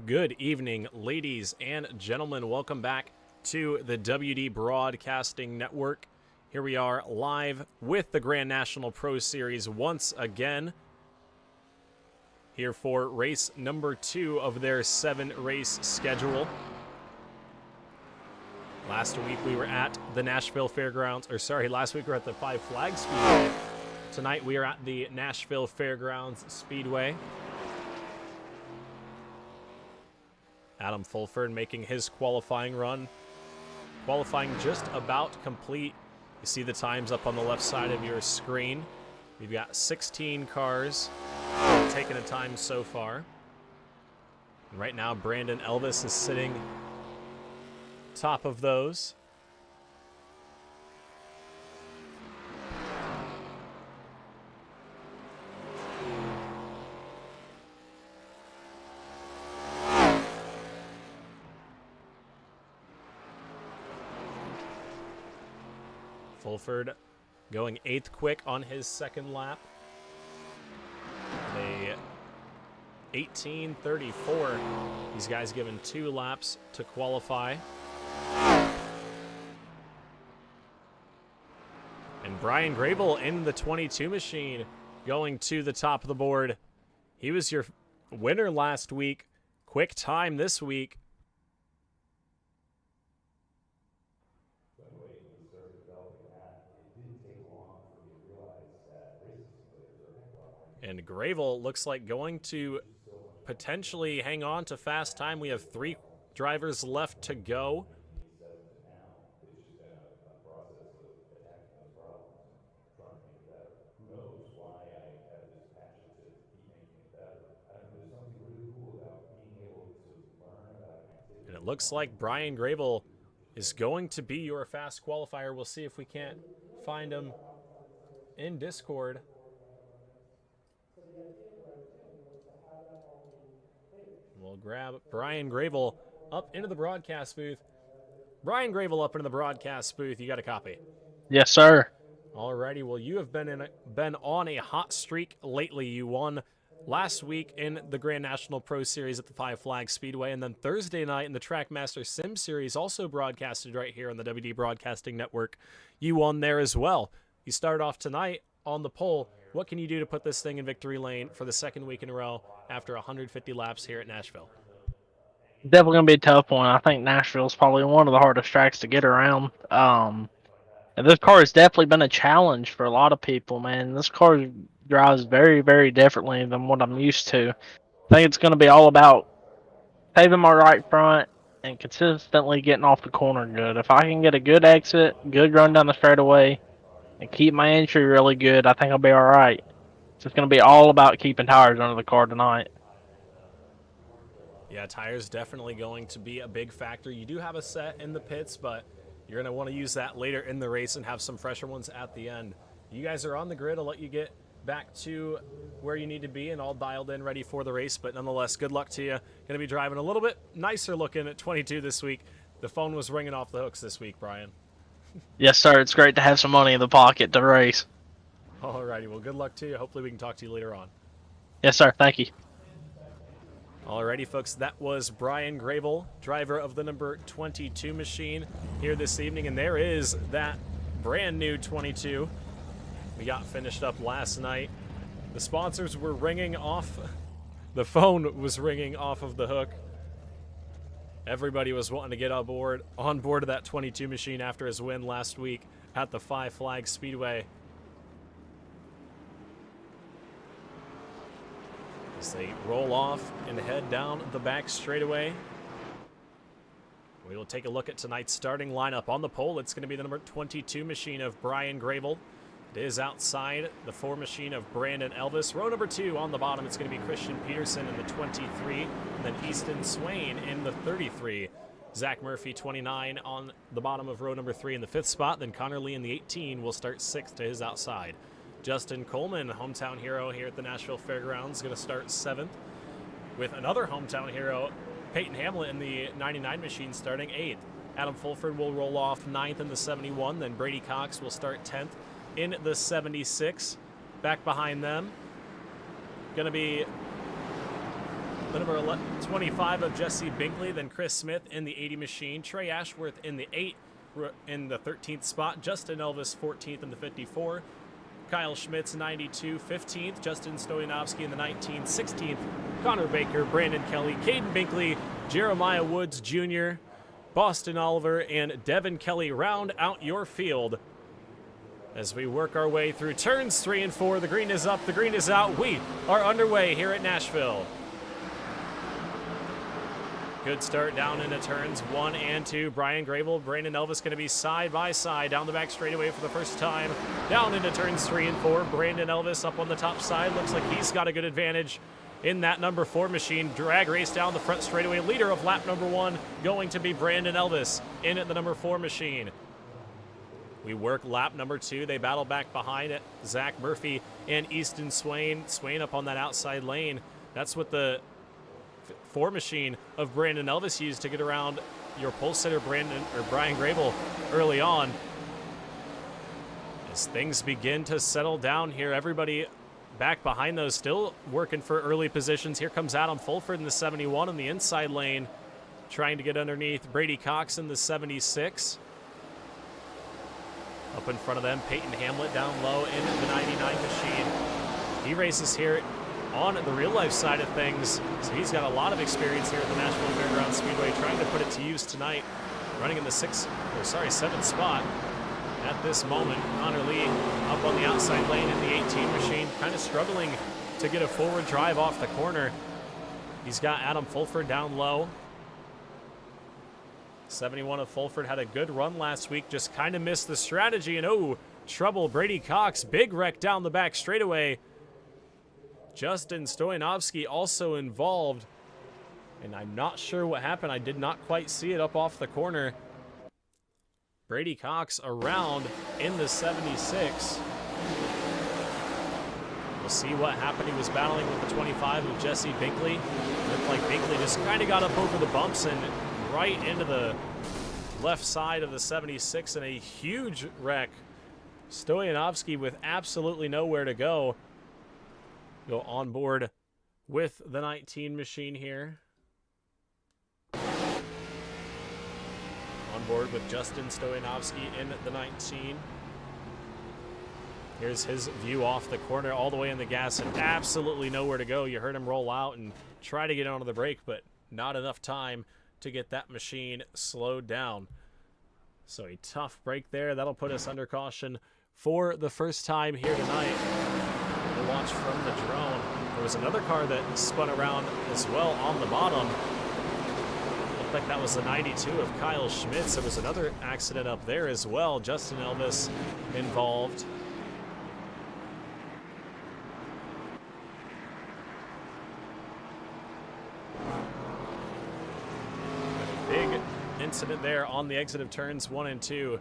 Good evening, ladies and gentlemen. Welcome back to the WD Broadcasting Network. Here we are live with the Grand National Pro Series once again. Here for race number 2 of their 7-race schedule. Last week we were at the Nashville Fairgrounds, last week we were at the Five Flags Speedway. Tonight we are at the Nashville Fairgrounds Speedway. Adam Fulford making his qualifying run. Qualifying just about complete. You see the times up on the left side of your screen. We've got 16 cars taking a time so far. And right now, Brandon Elvis is sitting top of those. Fulford going 8th quick on his second lap. A 18:34. These guys given 2 laps to qualify. And Brian Grable in the 22 machine going to the top of the board. He was your winner last week. Quick time this week. And Gravel looks like going to potentially hang on to fast time. We have 3 drivers left to go. And it looks like Brian Gravel is going to be your fast qualifier. We'll see if we can't find him in Discord. We'll grab Brian Gravel up into the broadcast booth. Brian Gravel up into the broadcast booth. You got a copy? Yes, sir. Alrighty. Well, you have been on a hot streak lately. You won last week in the Grand National Pro Series at the Five Flags Speedway, and then Thursday night in the Trackmaster Sim Series, also broadcasted right here on the WD Broadcasting Network. You won there as well. You start off tonight on the pole. What can you do to put this thing in victory lane for the second week in a row after 150 laps here at Nashville? Definitely going to be a tough one. I think Nashville is probably one of the hardest tracks to get around. And this car has definitely been a challenge for a lot of people, man. This car drives very, very differently than what I'm used to. I think it's going to be all about saving my right front and consistently getting off the corner good. If I can get a good exit, good run down the straightaway, and keep my entry really good, I think I'll be all right. So it's going to be all about keeping tires under the car tonight. Yeah, tires definitely going to be a big factor. You do have a set in the pits, but you're going to want to use that later in the race and have some fresher ones at the end. You guys are on the grid. I'll let you get back to where you need to be and all dialed in, ready for the race. But nonetheless, good luck to you. Going to be driving a little bit nicer looking at 22 this week. The phone was ringing off the hooks this week, Brian. Yes, sir. It's great to have some money in the pocket to race. Alrighty, well, good luck to you. Hopefully we can talk to you later on. Yes, sir. Thank you. Alrighty, folks, that was Brian Gravel, driver of the number 22 machine here this evening. And there is that brand new 22 we got finished up last night. The sponsors were ringing off. The phone was ringing off of the hook. Everybody was wanting to get on board of that 22 machine after his win last week at the Five Flags Speedway. As they roll off and head down the back straightaway, we will take a look at tonight's starting lineup. On the pole, it's going to be the number 22 machine of Brian Gravel. It is outside the 4 machine of Brandon Elvis. Row number 2 on the bottom, it's going to be Christian Peterson in the 23, and then Easton Swain in the 33. Zach Murphy, 29, on the bottom of row number 3 in the 5th spot. Then Connor Lee in the 18 will start 6th to his outside. Justin Coleman, hometown hero here at the Nashville Fairgrounds, going to start 7th, with another hometown hero, Peyton Hamlet, in the 99 machine starting 8th. Adam Fulford will roll off 9th in the 71, then Brady Cox will start 10th in the 76. Back behind them, going to be The number 25 of Jesse Binkley, then Chris Smith in the 80 machine, Trey Ashworth in the 8 in the 13th spot, Justin Elvis 14th in the 54, Kyle Schmitz 92 15th, Justin Stoyanovsky in the 19 16th, Connor Baker, Brandon Kelly, Caden Binkley, Jeremiah Woods Jr., Boston Oliver, and Devin Kelly round out your field. As we work our way through turns 3 and 4, the green is up, the green is out. We are underway here at Nashville. Good start down into turns 1 and 2. Brian Grable, Brandon Elvis going to be side by side down the back straightaway for the first time. Down into turns 3 and 4. Brandon Elvis up on the top side. Looks like he's got a good advantage in that number 4 machine. Drag race down the front straightaway. Leader of lap number 1 going to be Brandon Elvis in at the number 4 machine. We work lap number 2. They battle back behind it. Zach Murphy and Easton Swain. Swain up on that outside lane. That's what the 4 machine of Brandon Elvis used to get around your pole sitter Brian Grable early on. As things begin to settle down here, everybody back behind those still working for early positions. Here comes Adam Fulford in the 71 in the inside lane, trying to get underneath Brady Cox in the 76. Up in front of them, Peyton Hamlet down low in the 99 machine. He races here on the real life side of things, so he's got a lot of experience here at the Nashville Fairgrounds Speedway, trying to put it to use tonight, running in the 7th spot at this moment. Connor Lee up on the outside lane in the 18 machine, kind of struggling to get a forward drive off the corner. He's got Adam Fulford down low. 71 of Fulford had a good run last week, just kind of missed the strategy, and oh, trouble. Brady Cox, big wreck down the back straightaway. Justin Stoyanovsky also involved, and I'm not sure what happened. I did not quite see it up off the corner. Brady Cox around in the 76. We'll see what happened. He was battling with the 25 of Jesse Binkley. Looked like Binkley just kind of got up over the bumps and right into the left side of the 76 in a huge wreck. Stoyanovsky with absolutely nowhere to go. Go on board with the 19 machine here. On board with Justin Stoyanovsky in the 19. Here's his view off the corner, all the way in the gas, and absolutely nowhere to go. You heard him roll out and try to get onto the brake, but not enough time to get that machine slowed down. So a tough break there. That'll put us under caution for the first time here tonight. We'll watch from the drone. There was another car that spun around as well on the bottom. Looked like that was the 92 of Kyle Schmitz. There was another accident up there as well. Justin Elvis involved. A big incident there on the exit of turns 1 and 2.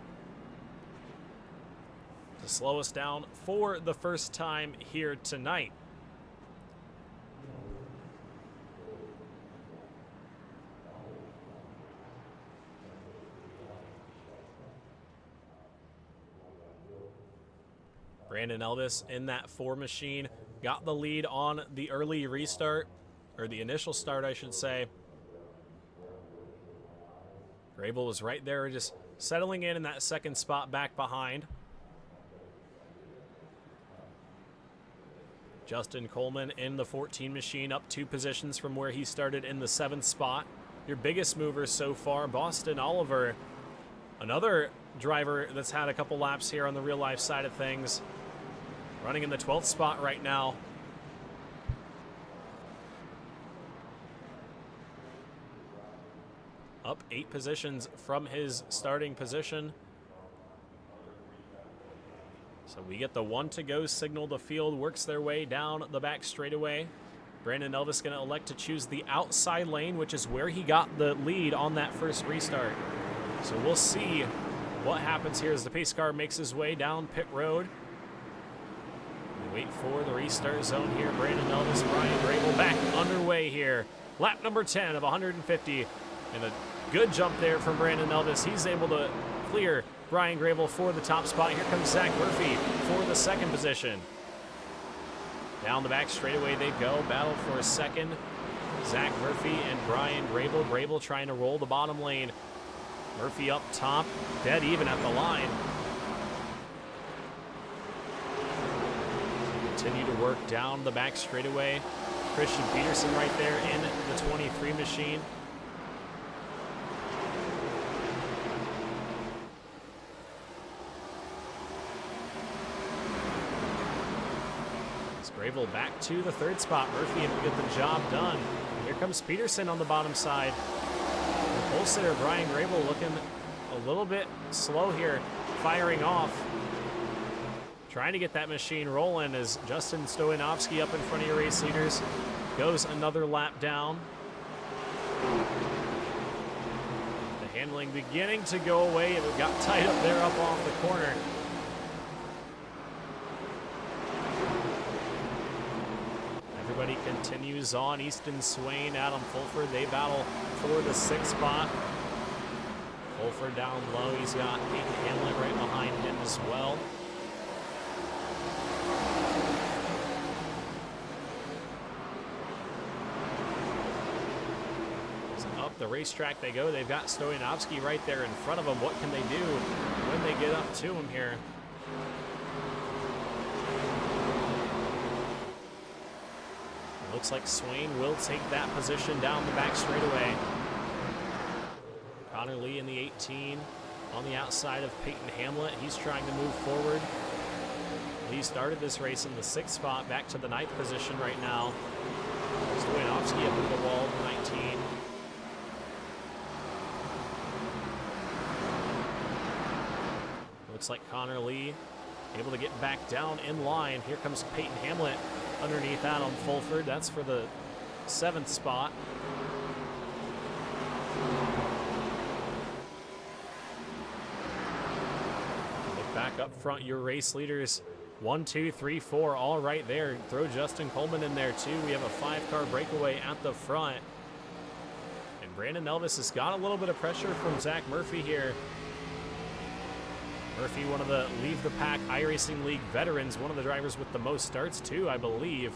To slow us down for the first time here tonight. Brandon Elvis in that 4 machine got the lead on the early restart, or the initial start, I should say. Grable was right there, just settling in that 2nd spot back behind. Justin Coleman in the 14 machine, up 2 positions from where he started in the 7th spot. Your biggest mover so far, Boston Oliver, another driver that's had a couple laps here on the real life side of things, running in the 12th spot right now. Up 8 positions from his starting position. So we get the 1 to go signal. The field works their way down the back straightaway. Brandon Elvis going to elect to choose the outside lane, which is where he got the lead on that first restart. So we'll see what happens here as the pace car makes his way down pit road. We wait for the restart zone here. Brandon Elvis, Brian Grable back underway here. Lap number 10 of 150. And a good jump there from Brandon Elvis. He's able to clear Brian Grable for the top spot. Here comes Zach Murphy for the 2nd position. Down the back straightaway they go. Battle for a 2nd. Zach Murphy and Brian Grable. Grable trying to roll the bottom lane. Murphy up top, dead even at the line. Continue to work down the back straightaway. Christian Peterson right there in the 23 machine. Grable back to the third spot. Murphy able to get the job done. Here comes Peterson on the bottom side. The pole sitter Brian Grable looking a little bit slow here, firing off. Trying to get that machine rolling as Justin Stoyanovsky up in front of your race leaders. Goes another lap down. The handling beginning to go away. It got tight up there up off the corner. Everybody continues on. Easton Swain, Adam Fulford, they battle for the 6th spot. Fulford down low. He's got Peyton Hamlet right behind him as well. Up the racetrack they go. They've got Stoyanovsky right there in front of them. What can they do when they get up to him here? Looks like Swain will take that position down the back straightaway. Connor Lee in the 18 on the outside of Peyton Hamlet. He's trying to move forward. Lee started this race in the 6th spot, back to the 9th position right now. Stoyanovsky up to the wall, 19. Looks like Connor Lee able to get back down in line. Here comes Peyton Hamlet underneath Adam Fulford. That's for the 7th spot. Look back up front, your race leaders. 1, 2, 3, 4, all right there. Throw Justin Coleman in there too. We have a 5-car breakaway at the front. And Brandon Elvis has got a little bit of pressure from Zach Murphy here. Murphy, one of the Leave the Pack iRacing League veterans, one of the drivers with the most starts too, I believe.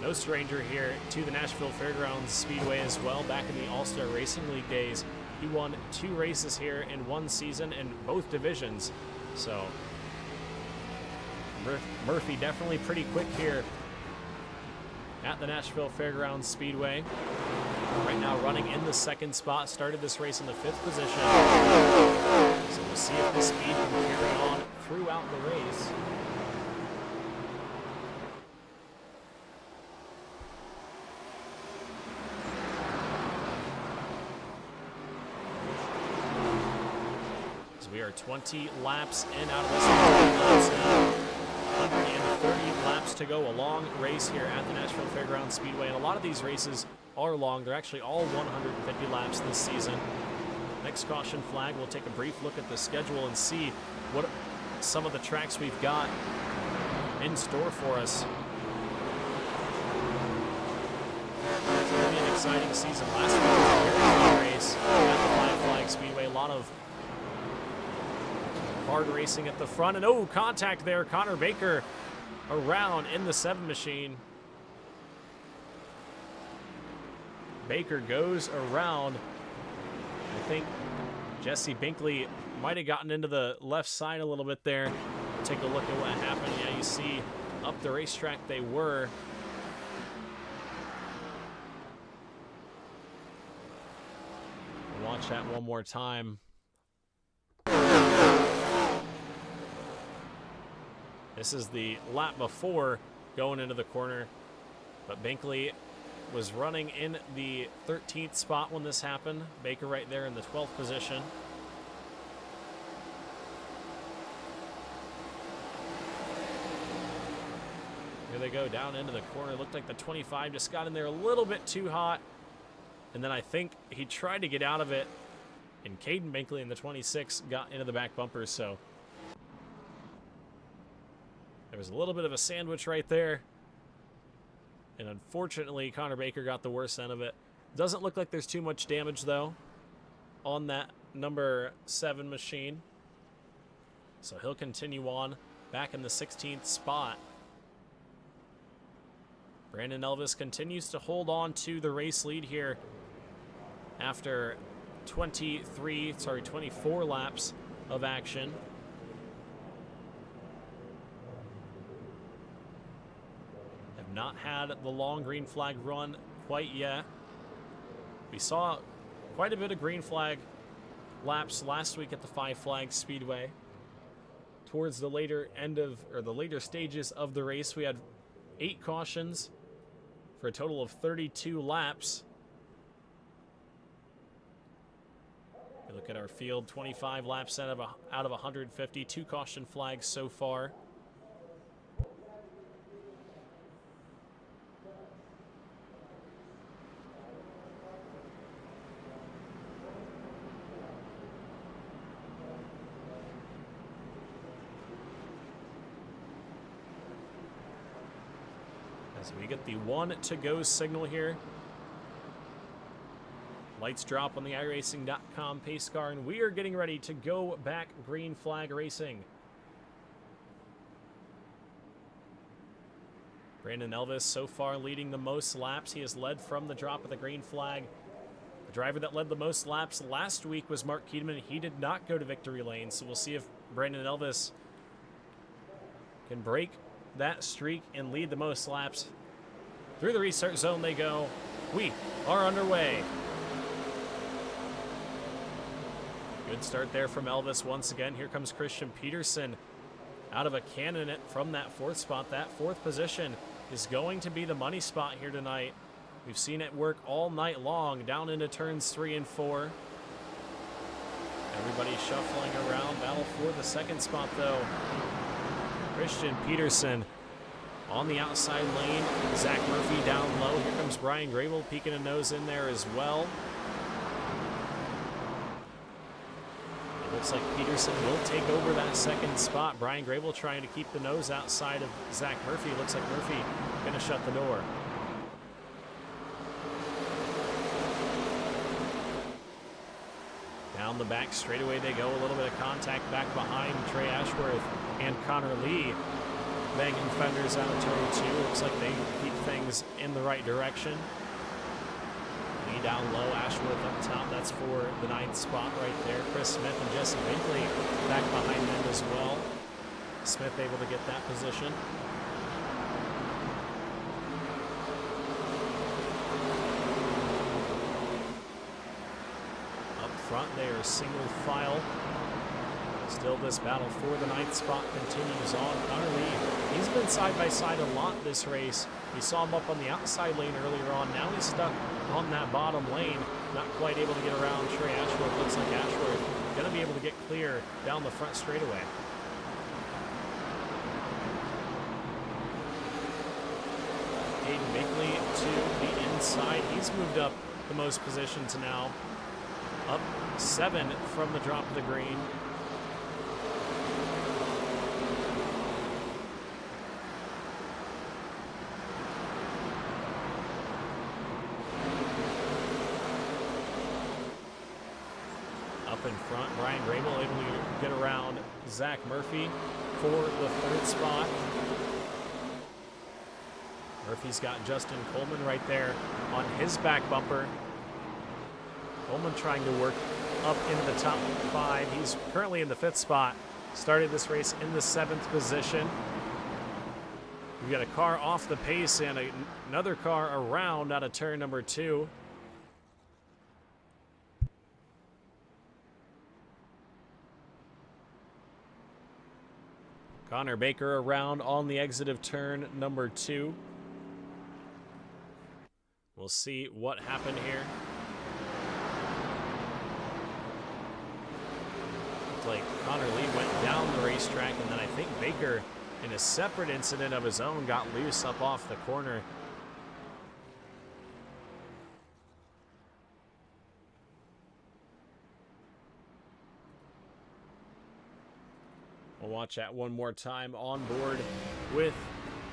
No stranger here to the Nashville Fairgrounds Speedway as well. Back in the All-Star Racing League days, he won 2 races here in 1 season in both divisions. So Murphy definitely pretty quick here at the Nashville Fairgrounds Speedway. Right now running in the 2nd spot, started this race in the 5th position. So we'll see if this speed can carry on throughout the race. So we are 20 laps in out of this laps now. 130 laps to go. A long race here at the Nashville Fairgrounds Speedway. And a lot of these races are long. They're actually all 150 laps this season. Next caution flag, we'll take a brief look at the schedule and see what some of the tracks we've got in store for us. It's going to be an exciting season. Last week was a very fun race at the Five Flag Speedway. A lot of hard racing at the front. And oh, contact there. Connor Baker around in the 7 machine. Baker goes around. I think Jesse Binkley might have gotten into the left side a little bit there. Take a look at what happened. Yeah, you see up the racetrack they were. Watch that one more time. This is the lap before going into the corner, but Binkley was running in the 13th spot when this happened. Baker right there in the 12th position. Here they go down into the corner. Looked like the 25 just got in there a little bit too hot. And then I think he tried to get out of it. And Caden Binkley in the 26 got into the back bumper, so there was a little bit of a sandwich right there. And unfortunately, Connor Baker got the worst end of it. Doesn't look like there's too much damage, though, on that number 7 machine. So he'll continue on back in the 16th spot. Brandon Elvis continues to hold on to the race lead here after 24 laps of action. Have not had the long green flag run quite yet. We saw quite a bit of green flag laps last week at the Five Flags Speedway. Towards the later stages of the race, we had 8 cautions for a total of 32 laps. You look at our field, 25 laps out of 150, 2 caution flags so far. As we get the 1 to go signal here. Lights drop on the iRacing.com pace car, and we are getting ready to go back green flag racing. Brandon Elvis so far leading the most laps. He has led from the drop of the green flag. The driver that led the most laps last week was Mark Keedman. He did not go to victory lane, so we'll see if Brandon Elvis can break that streak and lead the most laps. Through the restart zone they go. We are underway. Good start there from Elvis once again. Here comes Christian Peterson out of a cannon from that 4th spot. That 4th position is going to be the money spot here tonight. We've seen it work all night long down into turns 3 and 4. Everybody shuffling around. Battle for the 2nd spot though. Christian Peterson on the outside lane. Zach Murphy down low. Here comes Brian Grable peeking a nose in there as well. It looks like Peterson will take over that 2nd spot. Brian Grable trying to keep the nose outside of Zach Murphy. Looks like Murphy going to shut the door. Down the back straightaway they go. A little bit of contact back behind Trey Ashworth and Connor Lee. Banging fenders out of turn 2. Looks like they keep things in the right direction. Lee down low, Ashworth up top. That's for the 9th spot right there. Chris Smith and Jesse Binkley back behind them as well. Smith able to get that position. Up front there, single file. Still this battle for the 9th spot continues on. Connor Lee, he's been side by side a lot this race. We saw him up on the outside lane earlier on. Now he's stuck on that bottom lane. Not quite able to get around Trey Ashworth. Looks like Ashworth going to be able to get clear down the front straightaway. Aiden Binkley to the inside. He's moved up the most positions now. Up 7 from the drop of the green. In front, Brian Grable able to get around Zach Murphy for the 3rd spot. Murphy's got Justin Coleman right there on his back bumper. Coleman trying to work up into the top 5. He's currently in the 5th spot. Started this race in the 7th position. We've got a car off the pace and another car around out of turn number 2. Connor Baker around on the exit of turn number 2. We'll see what happened here. Looks like Connor Lee went down the racetrack, and then I think Baker, in a separate incident of his own, got loose up off the corner. We'll watch that one more time on board with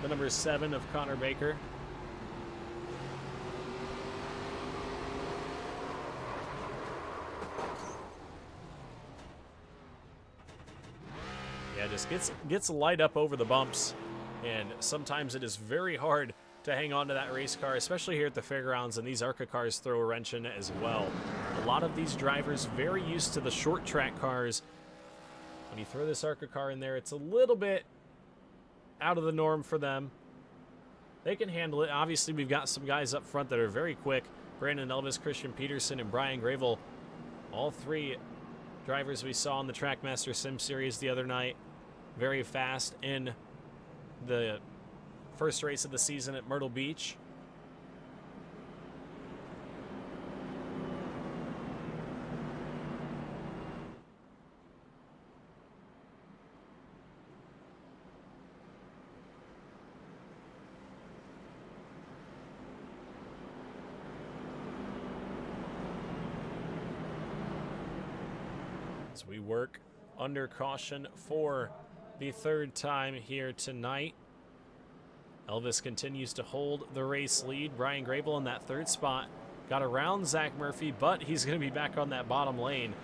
the number 7 of Connor Baker. Yeah, just gets light up over the bumps, and sometimes it is very hard to hang on to that race car, especially here at the fairgrounds, and these ARCA cars throw a wrench in it as well. A lot of these drivers very used to the short track cars. When you throw this ARCA car in there, it's a little bit out of the norm for them. They can handle it. Obviously, we've got some guys up front that are very quick. Brandon Elvis, Christian Peterson, and Brian Gravel. All three drivers we saw in the Trackmaster Sim Series the other night. Very fast in the first race of the season at Myrtle Beach. As we work under caution for the third time here tonight. Elvis continues to hold the race lead. Brian Gravel in that third spot got around Zach Murphy, but he's going to be back on that bottom lane.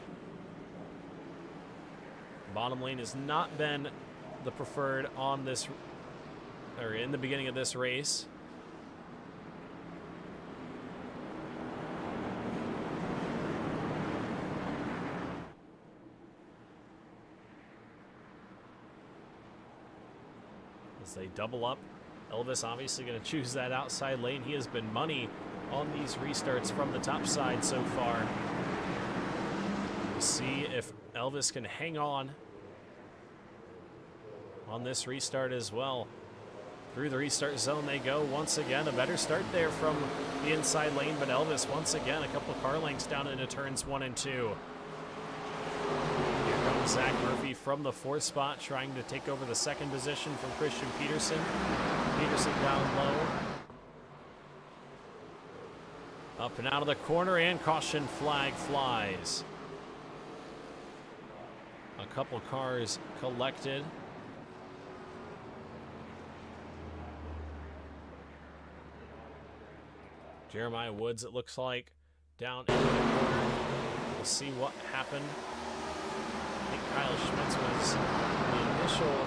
Bottom lane has not been the preferred on this, or in the beginning of this race. As they double up, Elvis obviously going to choose that outside lane. He has been money on these restarts from the top side so far. We'll see if Elvis can hang on this restart as well. Through the restart zone they go once again. A better start there from the inside lane, but Elvis once again a couple car lengths down into turns 1 and 2. Here comes Zach Murphy from the 4th spot, trying to take over the 2nd position from Christian Peterson. Peterson down low. Up and out of the corner, and caution flag flies. A couple cars collected. Jeremiah Woods, it looks like, down into the corner. We'll see what happened. I think Kyle Schmitz was the initial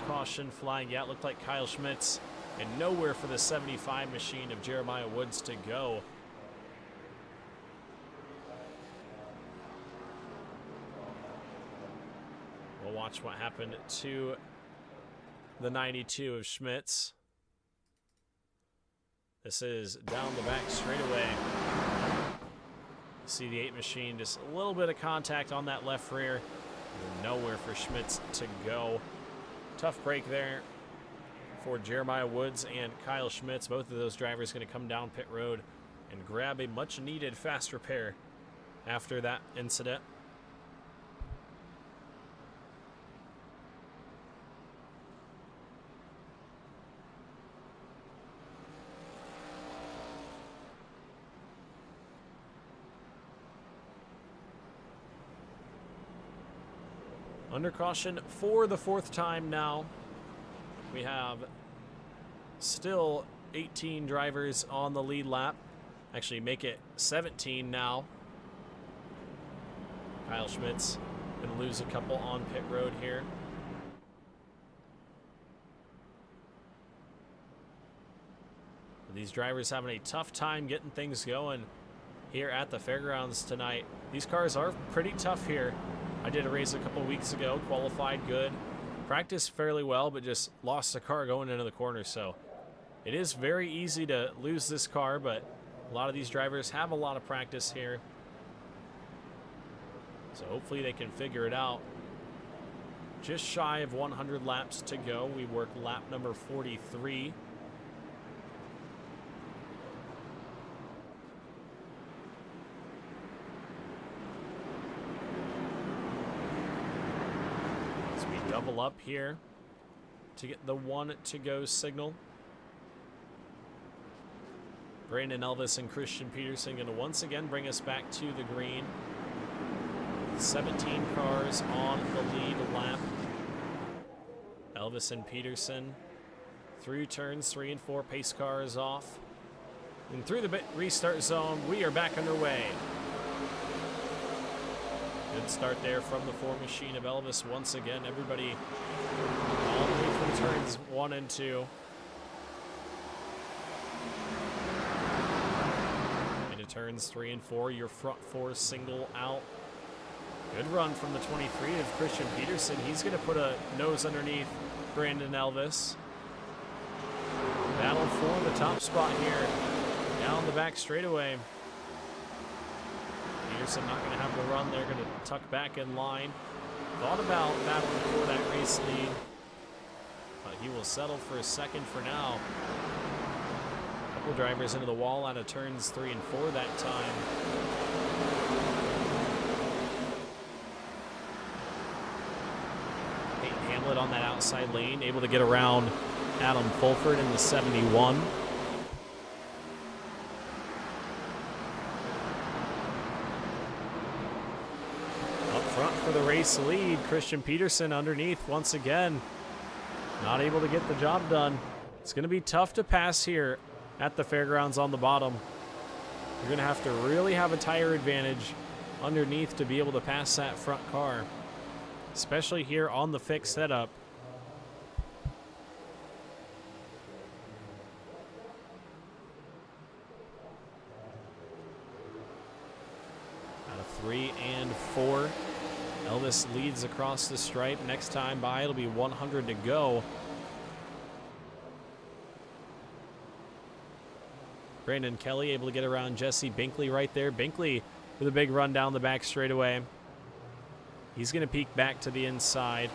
caution flag. Yeah, it looked like Kyle Schmitz, and nowhere for the 75 machine of Jeremiah Woods to go. We'll watch what happened to the 92 of Schmitz. This is down the back straightaway. See the 8 machine, just a little bit of contact on that left rear. Nowhere for Schmitz to go. Tough break there for Jeremiah Woods and Kyle Schmitz. Both of those drivers going to come down pit road and grab a much needed fast repair after that incident. Under caution for the 4th time now. We have still 18 drivers on the lead lap. Actually, make it 17 now. Kyle Schmitz going to lose a couple on pit road here. These drivers having a tough time getting things going here at the fairgrounds tonight. These cars are pretty tough here. I did a race a couple weeks ago, qualified good, practiced fairly well, but just lost a car going into the corner. So it is very easy to lose this car, but a lot of these drivers have a lot of practice here. So hopefully they can figure it out. Just shy of 100 laps to go. We work lap number 43. Double up here to get the 1 to go signal. Brandon Elvis and Christian Peterson going to once again bring us back to the green. 17 cars on the lead lap. Elvis and Peterson through turns 3 and 4. Pace car is off. And through the restart zone, we are back underway. Good start there from the 4 machine of Elvis. Once again, everybody all the way from turns 1 and 2. turns 3 and 4. Your front four single out. Good run from the 23 of Christian Peterson. He's going to put a nose underneath Brandon Elvis. Battle for the top spot here. Down the back straightaway. Peterson not going to have the run. They're going to tuck back in line. Thought about battling for that race lead, but he will settle for a second for now. A couple drivers into the wall out of turns 3 and 4 that time. Peyton Hamlet on that outside lane, able to get around Adam Fulford in the 71. Up front for the race lead, Christian Peterson underneath once again. Not able to get the job done. It's going to be tough to pass here at the fairgrounds on the bottom. You're going to have to really have a tire advantage underneath to be able to pass that front car, especially here on the fixed setup. Out of 3 and 4. Elvis leads across the stripe. Next time by, it'll be 100 to go. Brandon Kelly able to get around Jesse Binkley right there. Binkley with a big run down the back straightaway. He's going to peek back to the inside.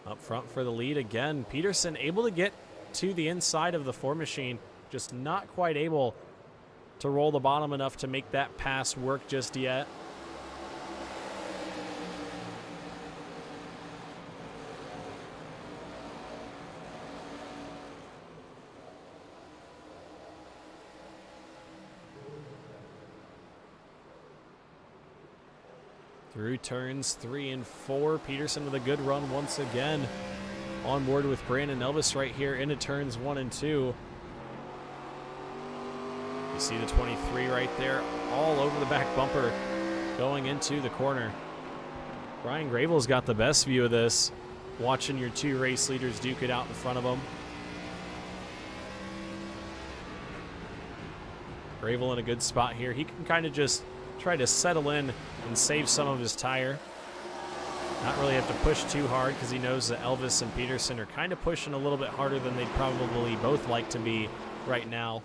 Up front for the lead again. Peterson able to get to the inside of the 4 machine. Just not quite able to roll the bottom enough to make that pass work just yet. Through turns 3 and 4, Peterson with a good run once again. On board with Brandon Elvis right here into turns 1 and 2. You see the 23 right there, all over the back bumper, going into the corner. Brian Gravel's got the best view of this, watching your 2 race leaders duke it out in front of him. Gravel in a good spot here. He can kind of just try to settle in and save some of his tire. Not really have to push too hard because he knows that Elvis and Peterson are kind of pushing a little bit harder than they'd probably both like to be right now.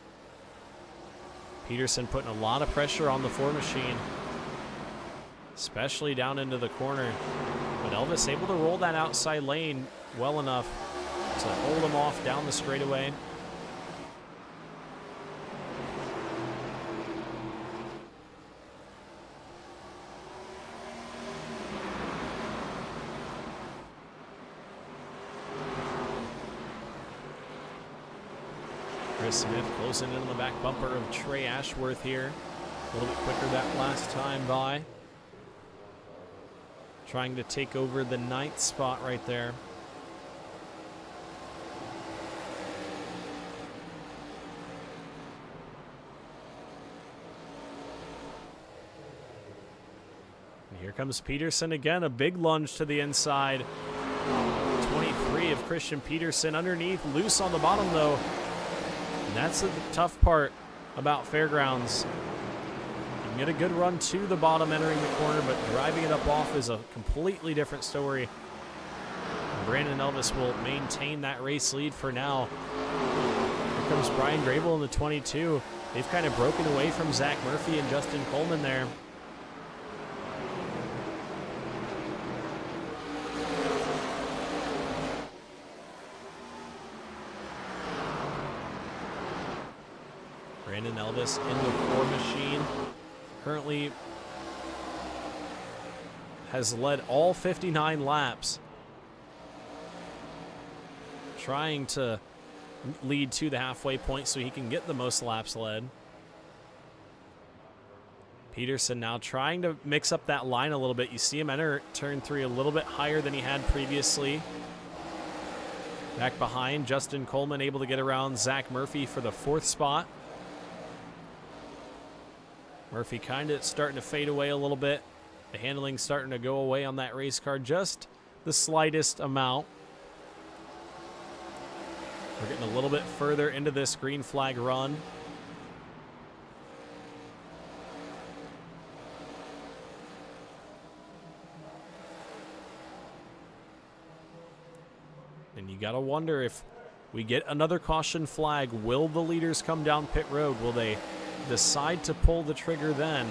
Peterson putting a lot of pressure on the 4 machine, especially down into the corner. But Elvis able to roll that outside lane well enough to hold him off down the straightaway. Chris Smith closing in on the back bumper of Trey Ashworth here. A little bit quicker that last time by. Trying to take over the 9th spot right there. And here comes Peterson again, a big lunge to the inside. 23 of Christian Peterson underneath, loose on the bottom though. And that's the tough part about Fairgrounds. You can get a good run to the bottom entering the corner, but driving it up off is a completely different story. And Brandon Elvis will maintain that race lead for now. Here comes Brian Grable in the 22. They've kind of broken away from Zach Murphy and Justin Coleman there. Brandon Elvis in the 4 machine. Currently has led all 59 laps. Trying to lead to the halfway point so he can get the most laps led. Peterson now trying to mix up that line a little bit. You see him enter turn 3 a little bit higher than he had previously. Back behind, Justin Coleman able to get around Zach Murphy for the 4th spot. Murphy kind of starting to fade away a little bit. The handling starting to go away on that race car just the slightest amount. We're getting a little bit further into this green flag run. And you got to wonder, if we get another caution flag, will the leaders come down pit road? Will they decide to pull the trigger then?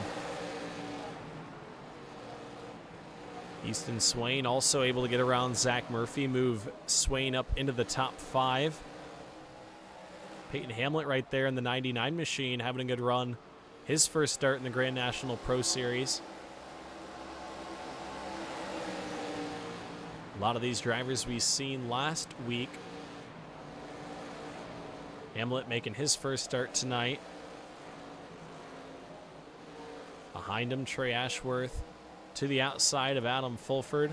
Easton Swain also able to get around Zach Murphy, move Swain up into the top 5. Peyton Hamlet right there in the 99 machine having a good run. His first start in the Grand National Pro Series. A lot of these drivers we've seen last week. Hamlet making his first start tonight. Behind him, Trey Ashworth to the outside of Adam Fulford.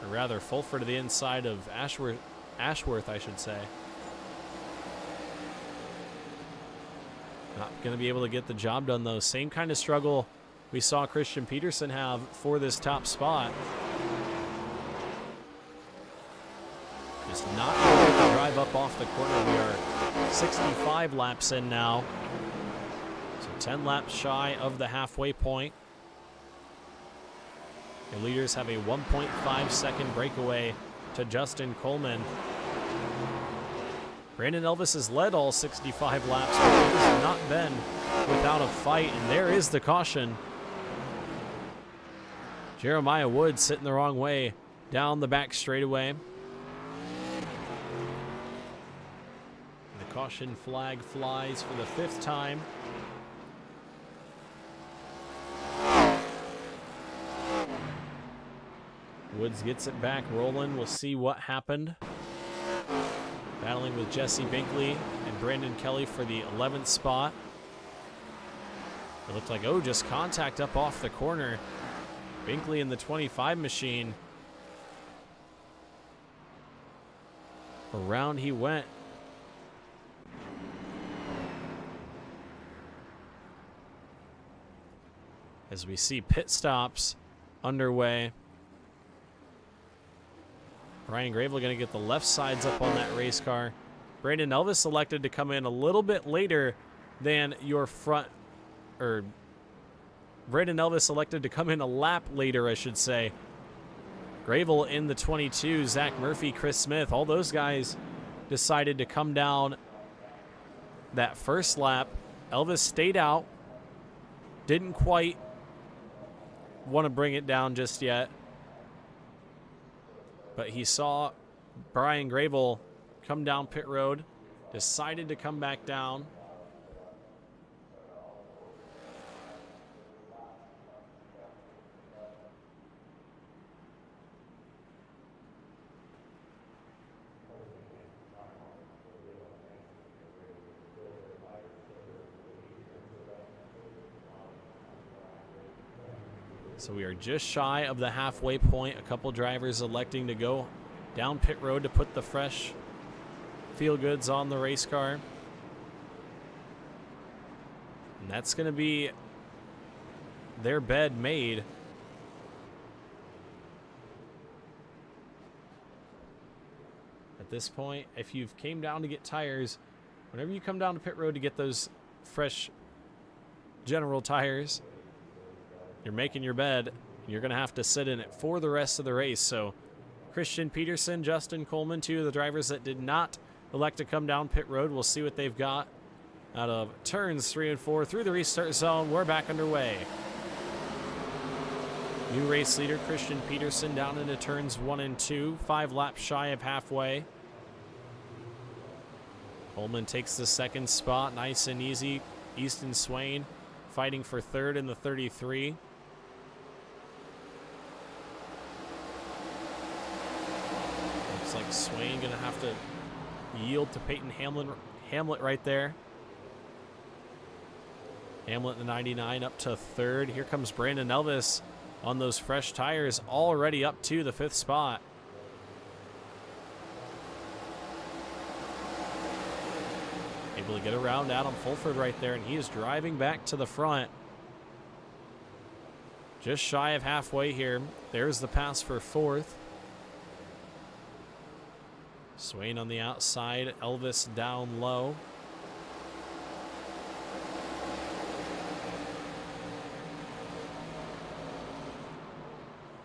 Or rather, Fulford to the inside of Ashworth, I should say. Not going to be able to get the job done, though. Same kind of struggle we saw Christian Peterson have for this top spot. Just not able to drive up off the corner. We are 65 laps in now. So 10 laps shy of the halfway point. The leaders have a 1.5 second breakaway to Justin Coleman. Brandon Elvis has led all 65 laps, but it has not been without a fight, and there is the caution. Jeremiah Wood sitting the wrong way down the back straightaway. The caution flag flies for the 5th time. Woods gets it back rolling. We'll see what happened. Battling with Jesse Binkley and Brandon Kelly for the 11th spot. It looked like, just contact up off the corner. Binkley in the 25 machine. Around he went. As we see pit stops underway. Brian Gravel going to get the left sides up on that race car. Brandon Elvis elected to come in a little bit later than your front, or Brandon Elvis elected to come in a lap later, I should say. Gravel in the 22, Zach Murphy, Chris Smith, all those guys decided to come down that first lap. Elvis stayed out, didn't quite want to bring it down just yet. But he saw Brian Gravel come down pit road, decided to come back down. So we are just shy of the halfway point. A couple drivers electing to go down pit road to put the fresh feel goods on the race car. And that's going to be their bed made. At this point, if you've came down to get tires, whenever you come down to pit road to get those fresh general tires, you're making your bed. You're going to have to sit in it for the rest of the race. So Christian Peterson, Justin Coleman, 2 of the drivers that did not elect to come down pit road. We'll see what they've got out of turns 3 and 4 through the restart zone. We're back underway. New race leader Christian Peterson down into turns 1 and 2, 5 laps shy of halfway. Coleman takes the 2nd spot, nice and easy. Easton Swain fighting for 3rd in the 33. Looks like Swain gonna have to yield to Peyton Hamlet right there. Hamlet in the 99 up to 3rd. Here comes Brandon Elvis on those fresh tires, already up to the 5th spot. Able to get around Adam Fulford right there, and he is driving back to the front. Just shy of halfway here. There's the pass for 4th. Swain on the outside, Elvis down low.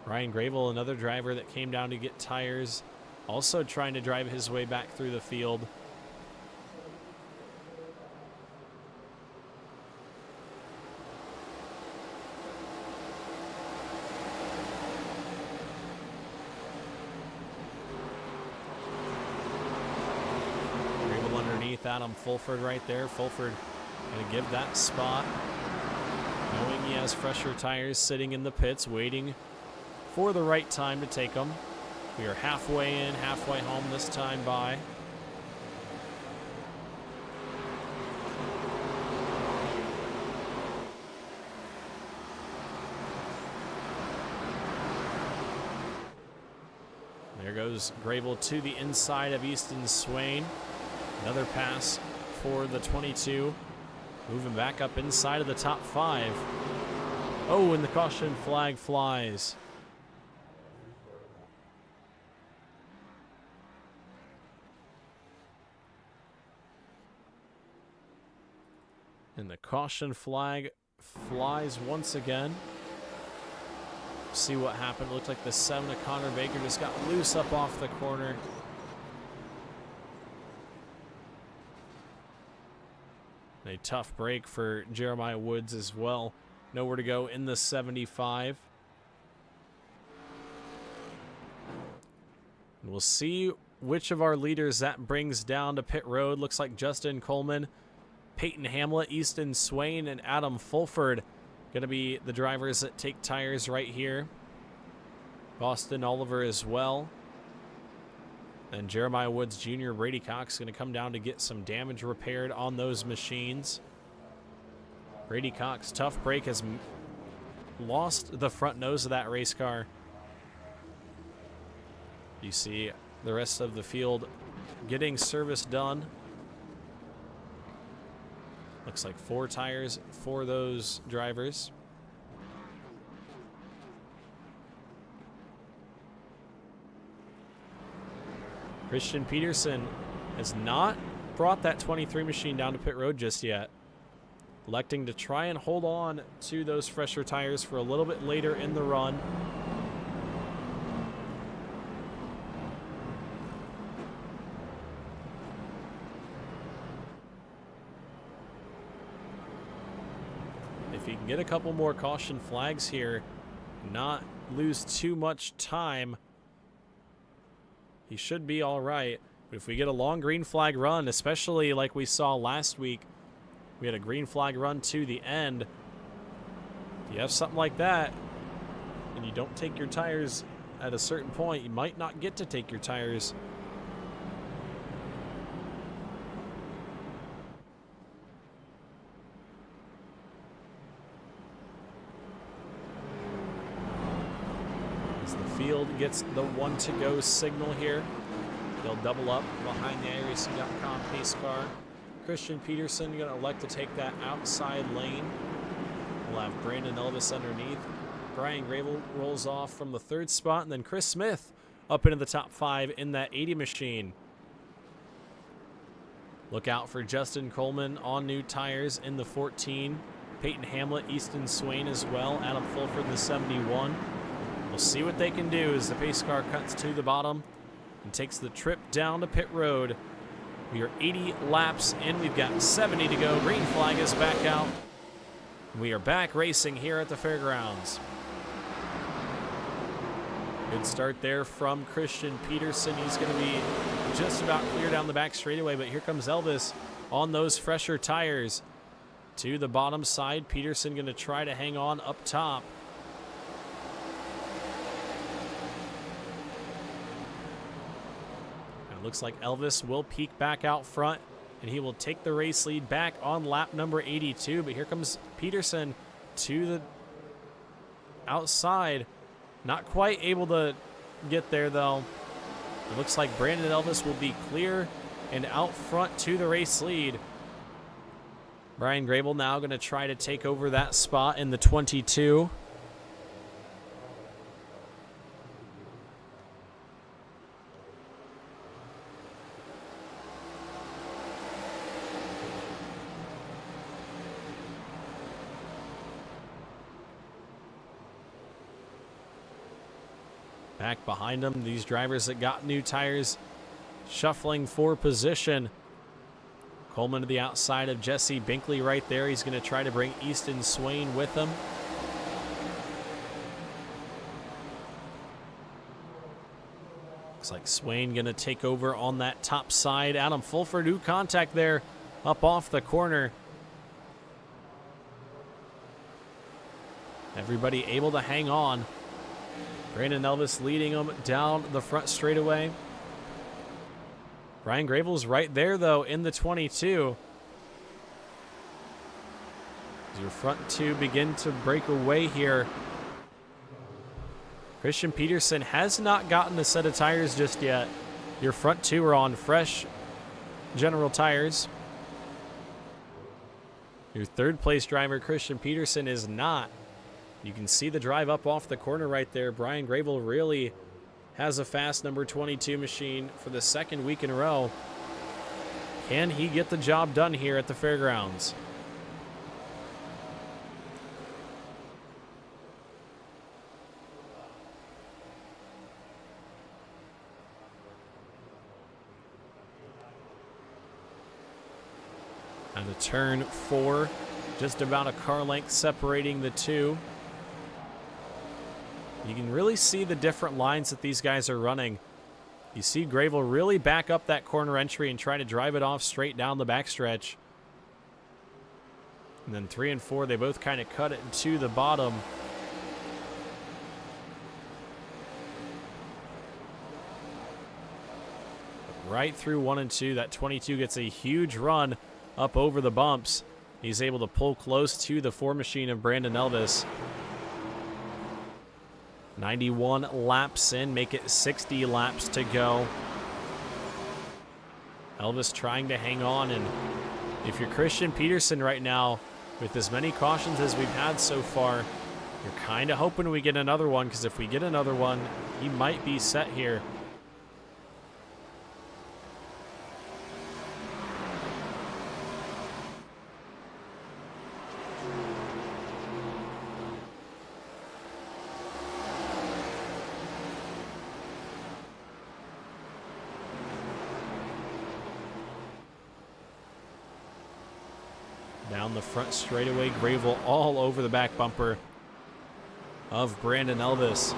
Brian Gravel, another driver that came down to get tires, also trying to drive his way back through the field. Gravel underneath Adam Fulford right there. Fulford going to give that spot, knowing he has fresher tires sitting in the pits, waiting for the right time to take them. We are halfway in, halfway home this time by. There goes Grable to the inside of Easton Swain. Another pass for the 22. Moving back up inside of the top 5. Oh, and the caution flag flies. And the caution flag flies once again. See what happened. It looked like the 7 of Connor Baker just got loose up off the corner. A tough break for Jeremiah Woods as well. Nowhere to go in the 75. And we'll see which of our leaders that brings down to pit road. Looks like Justin Coleman, Peyton Hamlet, Easton Swain, and Adam Fulford going to be the drivers that take tires right here. Boston Oliver as well. And Jeremiah Woods Jr., Brady Cox going to come down to get some damage repaired on those machines. Brady Cox, tough break, has lost the front nose of that race car. You see the rest of the field getting service done. Looks like 4 tires for those drivers. Christian Peterson has not brought that 23 machine down to pit road just yet. Electing to try and hold on to those fresher tires for a little bit later in the run. If he can get a couple more caution flags here, not lose too much time, he should be all right. But if we get a long green flag run, especially like we saw last week, we had a green flag run to the end. If you have something like that and you don't take your tires at a certain point, you might not get to take your tires. Field gets the 1 to go signal here. They'll double up behind the iRacing.com pace car. Christian Peterson going to elect to take that outside lane. We'll have Brandon Elvis underneath. Brian Gravel rolls off from the 3rd spot, and then Chris Smith up into the top 5 in that 80 machine. Look out for Justin Coleman on new tires in the 14. Peyton Hamlet, Easton Swain as well. Adam Fulford, the 71. We'll see what they can do as the pace car cuts to the bottom and takes the trip down to pit road. We are 80 laps in. We've got 70 to go. Green flag is back out. We are back racing here at the fairgrounds. Good start there from Christian Peterson. He's going to be just about clear down the back straightaway, but here comes Elvis on those fresher tires to the bottom side. Peterson going to try to hang on up top. Looks like Elvis will peek back out front, and he will take the race lead back on lap number 82. But here comes Peterson to the outside. Not quite able to get there, though. It looks like Brandon Elvis will be clear and out front to the race lead. Brian Grable now going to try to take over that spot in the 22. Back behind them, these drivers that got new tires shuffling for position. Coleman to the outside of Jesse Binkley right there. He's going to try to bring Easton Swain with him. Looks like Swain going to take over on that top side. Adam Fulford, new contact there up off the corner. Everybody able to hang on. Brandon Elvis leading them down the front straightaway. Brian Gravel's right there, though, in the 22. As your front two begin to break away here. Christian Peterson has not gotten a set of tires just yet. Your front two are on fresh General tires. Your third place driver, Christian Peterson, is not. You can see the drive up off the corner right there. Brian Gravel really has a fast number 22 machine for the second week in a row. Can he get the job done here at the fairgrounds? And a turn 4, just about a car length separating the two. You can really see the different lines that these guys are running. You see Gravel really back up that corner entry and try to drive it off straight down the backstretch. And then 3 and 4, they both kind of cut it to the bottom. Right through 1 and 2, that 22 gets a huge run up over the bumps. He's able to pull close to the 4 machine of Brandon Elvis. 91 laps in, make it 60 laps to go. Elvis trying to hang on, and if you're Christian Peterson right now, with as many cautions as we've had so far, you're kind of hoping we get another one, because if we get another one, he might be set here. Down the front straightaway, Gravel all over the back bumper of Brandon Elvis.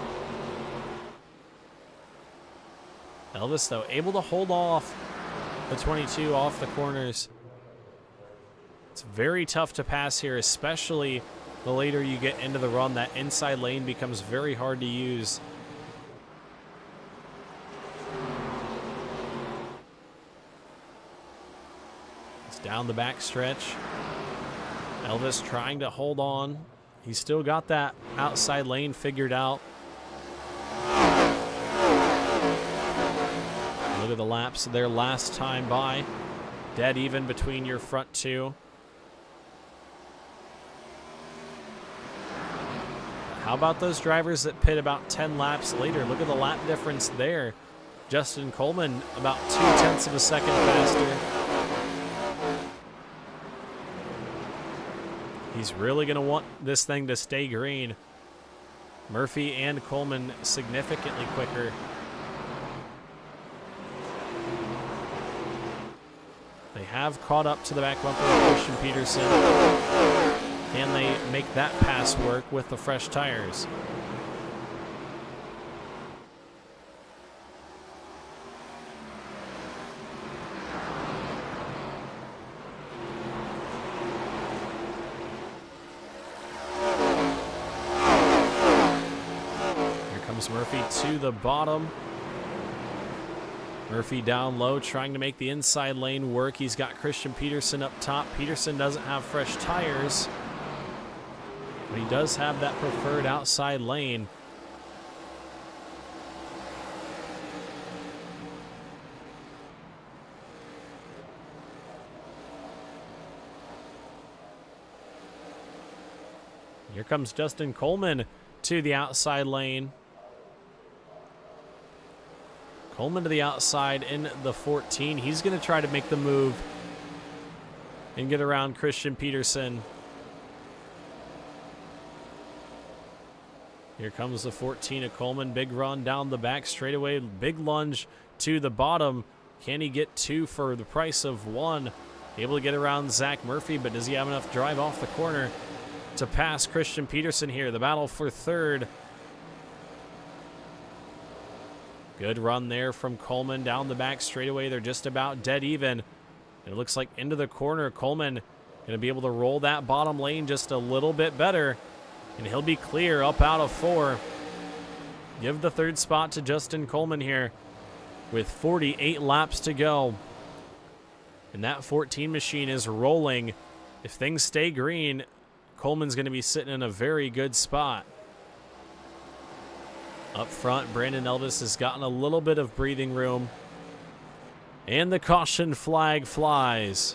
Elvis, though, able to hold off the 22 off the corners. It's very tough to pass here, especially the later you get into the run. That inside lane becomes very hard to use. It's down the back stretch. Elvis trying to hold on. He's still got that outside lane figured out. Look at the laps there last time by. Dead even between your front two. How about those drivers that pit about 10 laps later? Look at the lap difference there. Justin Coleman about 0.2 of a second faster. He's really going to want this thing to stay green. Murphy and Coleman significantly quicker. They have caught up to the back bumper of Christian Peterson. Can they make that pass work with the fresh tires? Murphy to the bottom. Murphy down low, trying to make the inside lane work. He's got Christian Peterson up top. Peterson doesn't have fresh tires, but he does have that preferred outside lane. Here comes Justin Coleman to the outside lane. Coleman to the outside in the 14. He's going to try to make the move and get around Christian Peterson. Here comes the 14 of Coleman. Big run down the back straightaway. Big lunge to the bottom. Can he get 2 for the price of 1? Able to get around Zach Murphy, but does he have enough drive off the corner to pass Christian Peterson here? The battle for third. Good run there from Coleman down the back straightaway. They're just about dead even. And it looks like into the corner. Coleman going to be able to roll that bottom lane just a little bit better. And he'll be clear up out of 4. Give the third spot to Justin Coleman here with 48 laps to go. And that 14 machine is rolling. If things stay green, Coleman's going to be sitting in a very good spot. Up front, Brandon Elvis has gotten a little bit of breathing room. And the caution flag flies.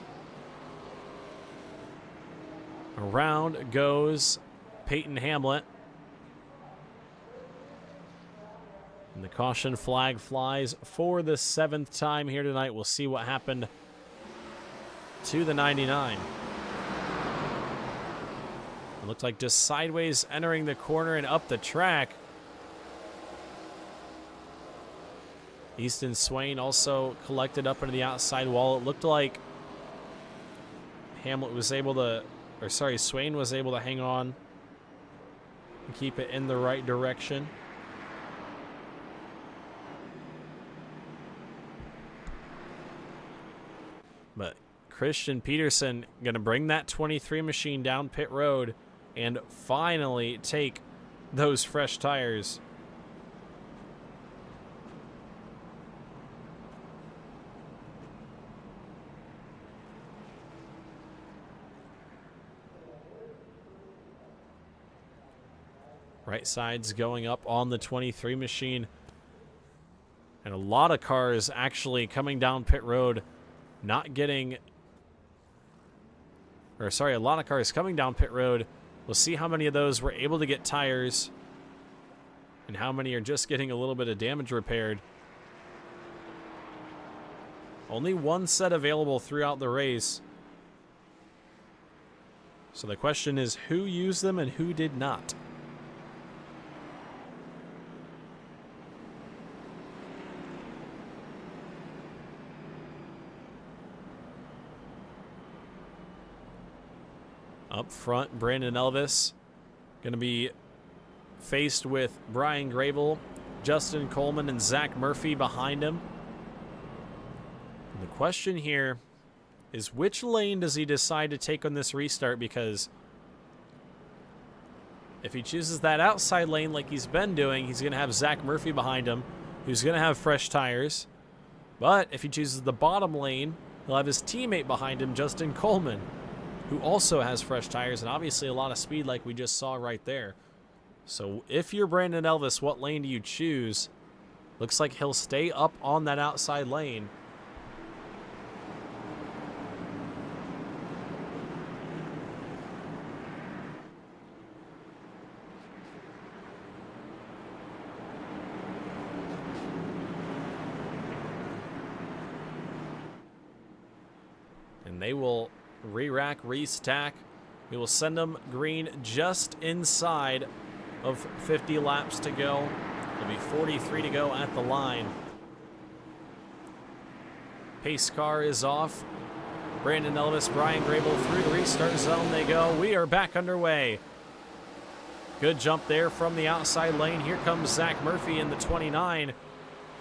Around goes Peyton Hamlet. And the caution flag flies for the 7th time here tonight. We'll see what happened to the 99. It looked like just sideways entering the corner and up the track. Easton Swain also collected up into the outside wall. It looked like Hamlet was able to, or sorry, Swain was able to hang on and keep it in the right direction. But Christian Peterson going to bring that 23 machine down pit road and finally take those fresh tires. Right side's going up on the 23 machine. And a lot of cars actually coming down pit road, not getting, or sorry, a lot of cars coming down pit road. We'll see how many of those were able to get tires and how many are just getting a little bit of damage repaired. Only one set available throughout the race. So the question is, who used them and who did not? Up front, Brandon Elvis going to be faced with Brian Gravel, Justin Coleman, and Zach Murphy behind him. And the question here is, which lane does he decide to take on this restart? Because if he chooses that outside lane like he's been doing, he's going to have Zach Murphy behind him, who's going to have fresh tires. But if he chooses the bottom lane, he'll have his teammate behind him, Justin Coleman, who also has fresh tires and obviously a lot of speed like we just saw right there. So if you're Brandon Elvis, what lane do you choose? Looks like he'll stay up on that outside lane. And they will re-rack, restack. We will send them green just inside of 50 laps to go. There'll be 43 to go at the line. Pace car is off. Brandon Elvis, Brian Grable through the restart zone they go. We are back underway. Good jump there from the outside lane. Here comes Zach Murphy in the 29.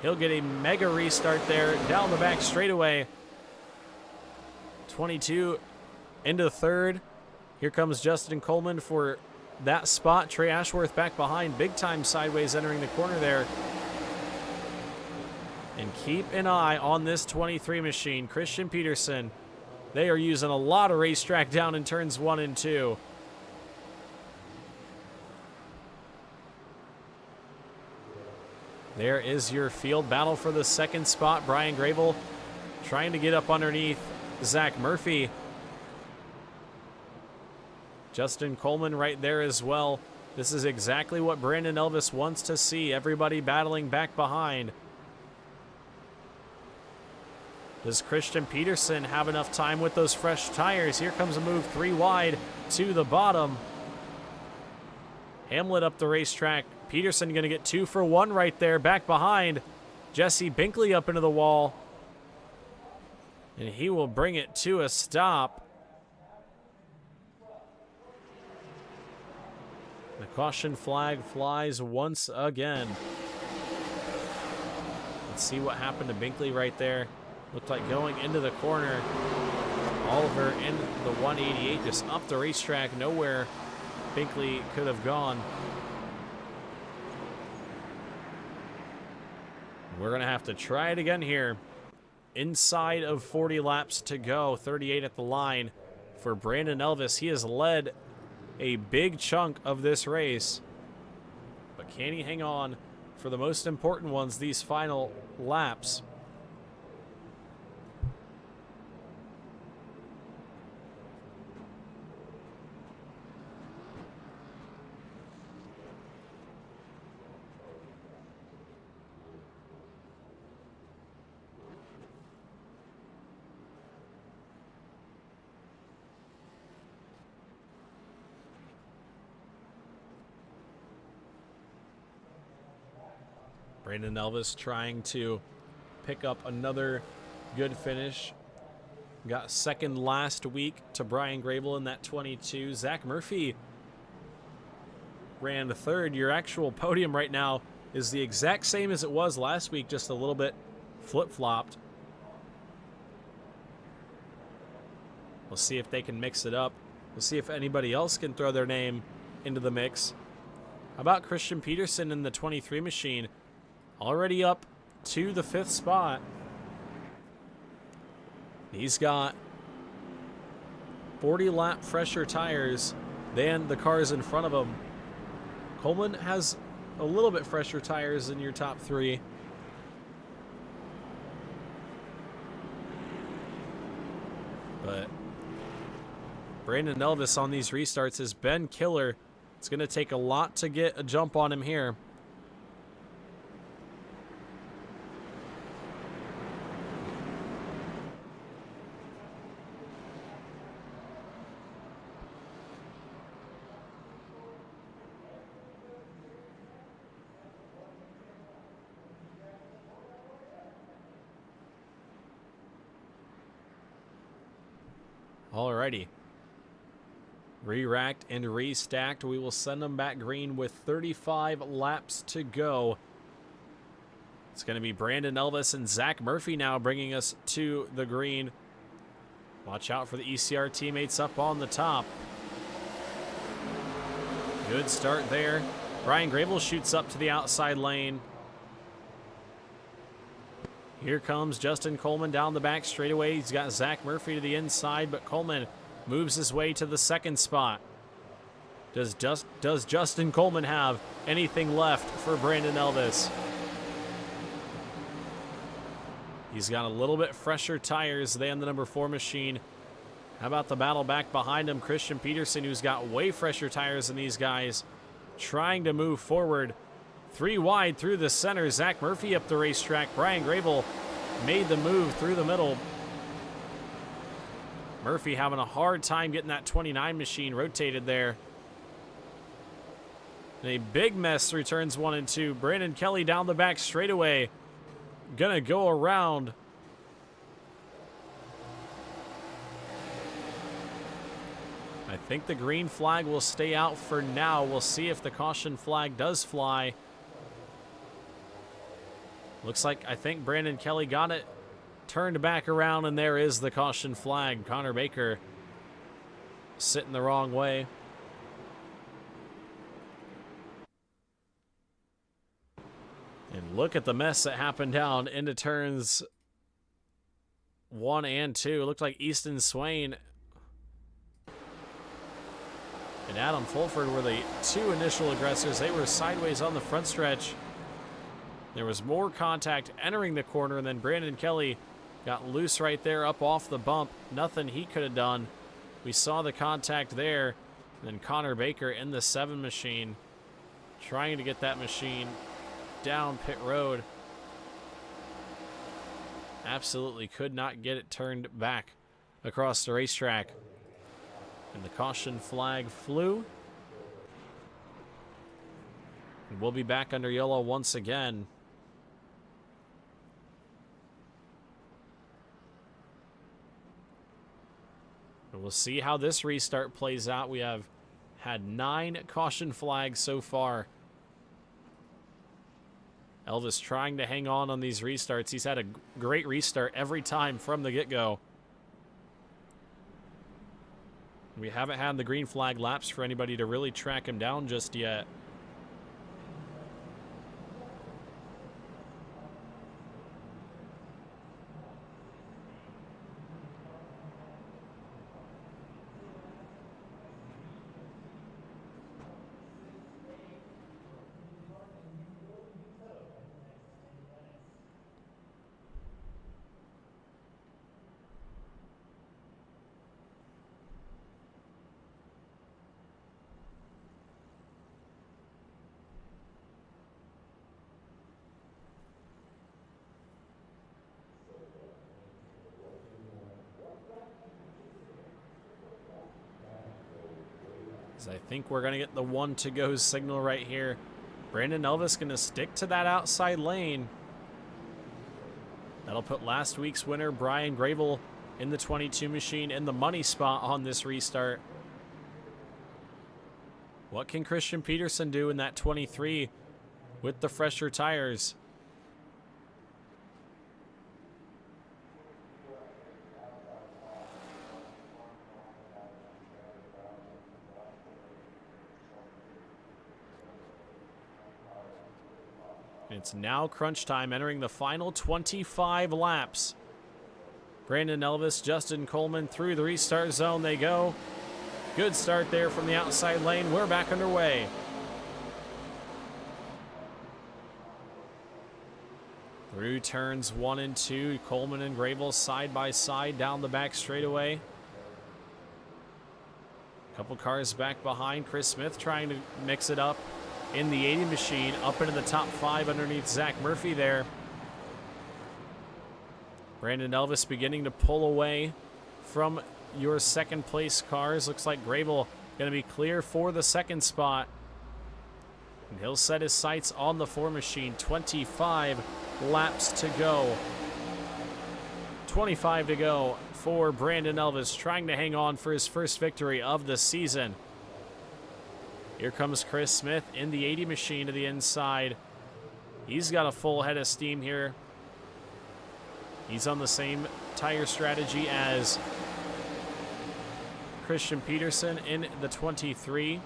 He'll get a mega restart there down the back straightaway. 22 into third. Here comes Justin Coleman for that spot. Trey Ashworth back behind, big time sideways entering the corner there. And keep an eye on this 23 machine. Christian Peterson, they are using a lot of racetrack down in turns 1 and 2. There is your field battle for the second spot. Brian Gravel trying to get up underneath Zach Murphy. Justin Coleman right there as well. This is exactly what Brandon Elvis wants to see. Everybody battling back behind. Does Christian Peterson have enough time with those fresh tires? Here comes a move 3 wide to the bottom. Hamlet up the racetrack Peterson going to get 2 for 1 right there. Back behind. Jesse Binkley up into the wall. And he will bring it to a stop. The caution flag flies once again. Let's see what happened to Binkley right there. Looked like going into the corner. Oliver in the 188 just up the racetrack. Nowhere Binkley could have gone. We're going to have to try it again here. Inside of 40 laps to go. 38 at the line for Brandon Elvis. He has led a big chunk of this race. But can he hang on for the most important ones, these final laps? Brandon Elvis trying to pick up another good finish. Got second last week to Brian Grable in that 22. Zach Murphy ran third. Your actual podium right now is the exact same as it was last week, just a little bit flip-flopped. We'll see if they can mix it up. We'll see if anybody else can throw their name into the mix. How about Christian Peterson in the 23 machine? Already up to the 5th spot. He's got 40 lap fresher tires than the cars in front of him. Coleman has a little bit fresher tires than your top 3. But Brandon Elvis on these restarts has been killer. It's going to take a lot to get a jump on him here. Alrighty. Re-racked and restacked. We will send them back green with 35 laps to go. It's going to be Brandon Elvis and Zach Murphy now bringing us to the green. Watch out for the ECR teammates up on the top. Good start there. Brian Grable shoots up to the outside lane. Here comes Justin Coleman down the back straightaway. He's got Zach Murphy to the inside, but Coleman moves his way to the 2nd spot. Does Justin Coleman have anything left for Brandon Elvis? He's got a little bit fresher tires than the number 4 machine. How about the battle back behind him? Christian Peterson, who's got way fresher tires than these guys, trying to move forward. 3 wide through the center. Zach Murphy up the racetrack. Brian Grable made the move through the middle. Murphy having a hard time getting that 29 machine rotated there. And a big mess through turns 1 and 2. Brandon Kelly down the back straightaway. Gonna go around. I think the green flag will stay out for now. We'll see if the caution flag does fly. Looks like, I think Brandon Kelly got it turned back around, and there is the caution flag. Connor Baker sitting the wrong way. And look at the mess that happened down into turns 1 and 2. It looked like Easton Swain and Adam Fulford were the 2 initial aggressors. They were sideways on the front stretch. There was more contact entering the corner, and then Brandon Kelly got loose right there up off the bump. Nothing he could have done. We saw the contact there. And then Connor Baker in the 7 machine trying to get that machine down pit road. Absolutely could not get it turned back across the racetrack. And the caution flag flew. We'll be back under yellow once again. And we'll see how this restart plays out. We have had 9 caution flags so far. Elvis trying to hang on these restarts. He's had a great restart every time from the get-go. We haven't had the green flag laps for anybody to really track him down just yet. I think we're going to get the 1 to go signal right here. Brandon Elvis going to stick to that outside lane. That'll put last week's winner, Brian Gravel, in the 22 machine in the money spot on this restart. What can Christian Peterson do in that 23 with the fresher tires? It's now crunch time, entering the final 25 laps. Brandon Elvis, Justin Coleman through the restart zone they go. Good start there from the outside lane. We're back underway. Through turns 1 and 2, Coleman and Gravel side by side down the back straightaway. Couple cars back behind. Chris Smith trying to mix it up in the 80 machine, up into the top 5 underneath Zach Murphy there. Brandon Elvis beginning to pull away from your second place cars. Looks like Gravel going to be clear for the second spot. And he'll set his sights on the 4 machine. 25 laps to go. 25 to go for Brandon Elvis, trying to hang on for his first victory of the season. Here comes Chris Smith in the 80 machine to the inside. He's got a full head of steam here. He's on the same tire strategy as Christian Peterson in the 23.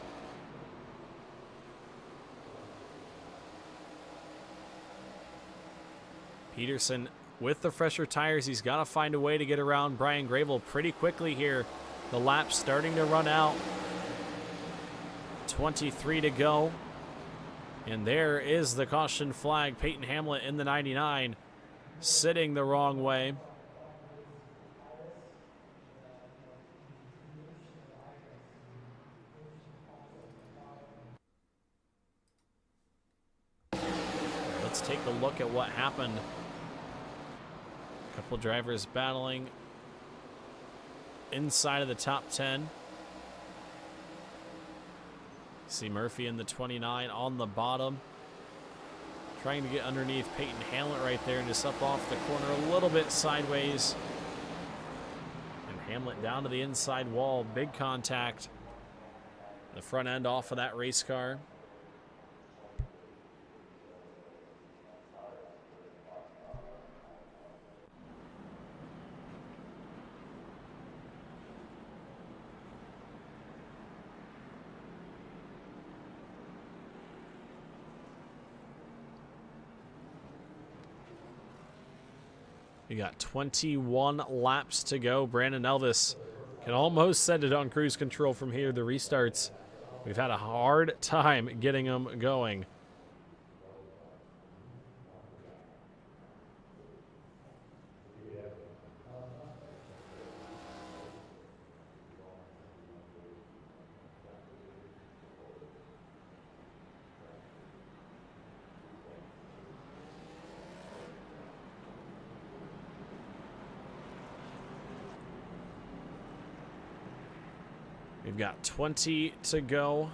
Peterson with the fresher tires, he's got to find a way to get around Brian Gravel pretty quickly here. The lap's starting to run out. 23 to go. And there is the caution flag. Peyton Hamlet in the 99, sitting the wrong way. Let's take a look at what happened. A couple drivers battling inside of the top 10. See Murphy in the 29 on the bottom. Trying to get underneath Peyton Hamlet right there and just up off the corner a little bit sideways. And Hamlet down to the inside wall. Big contact. The front end off of that race car. We got 21 laps to go. Brandon Elvis can almost set it on cruise control from here. The restarts, we've had a hard time getting them going. We've got 20 to go.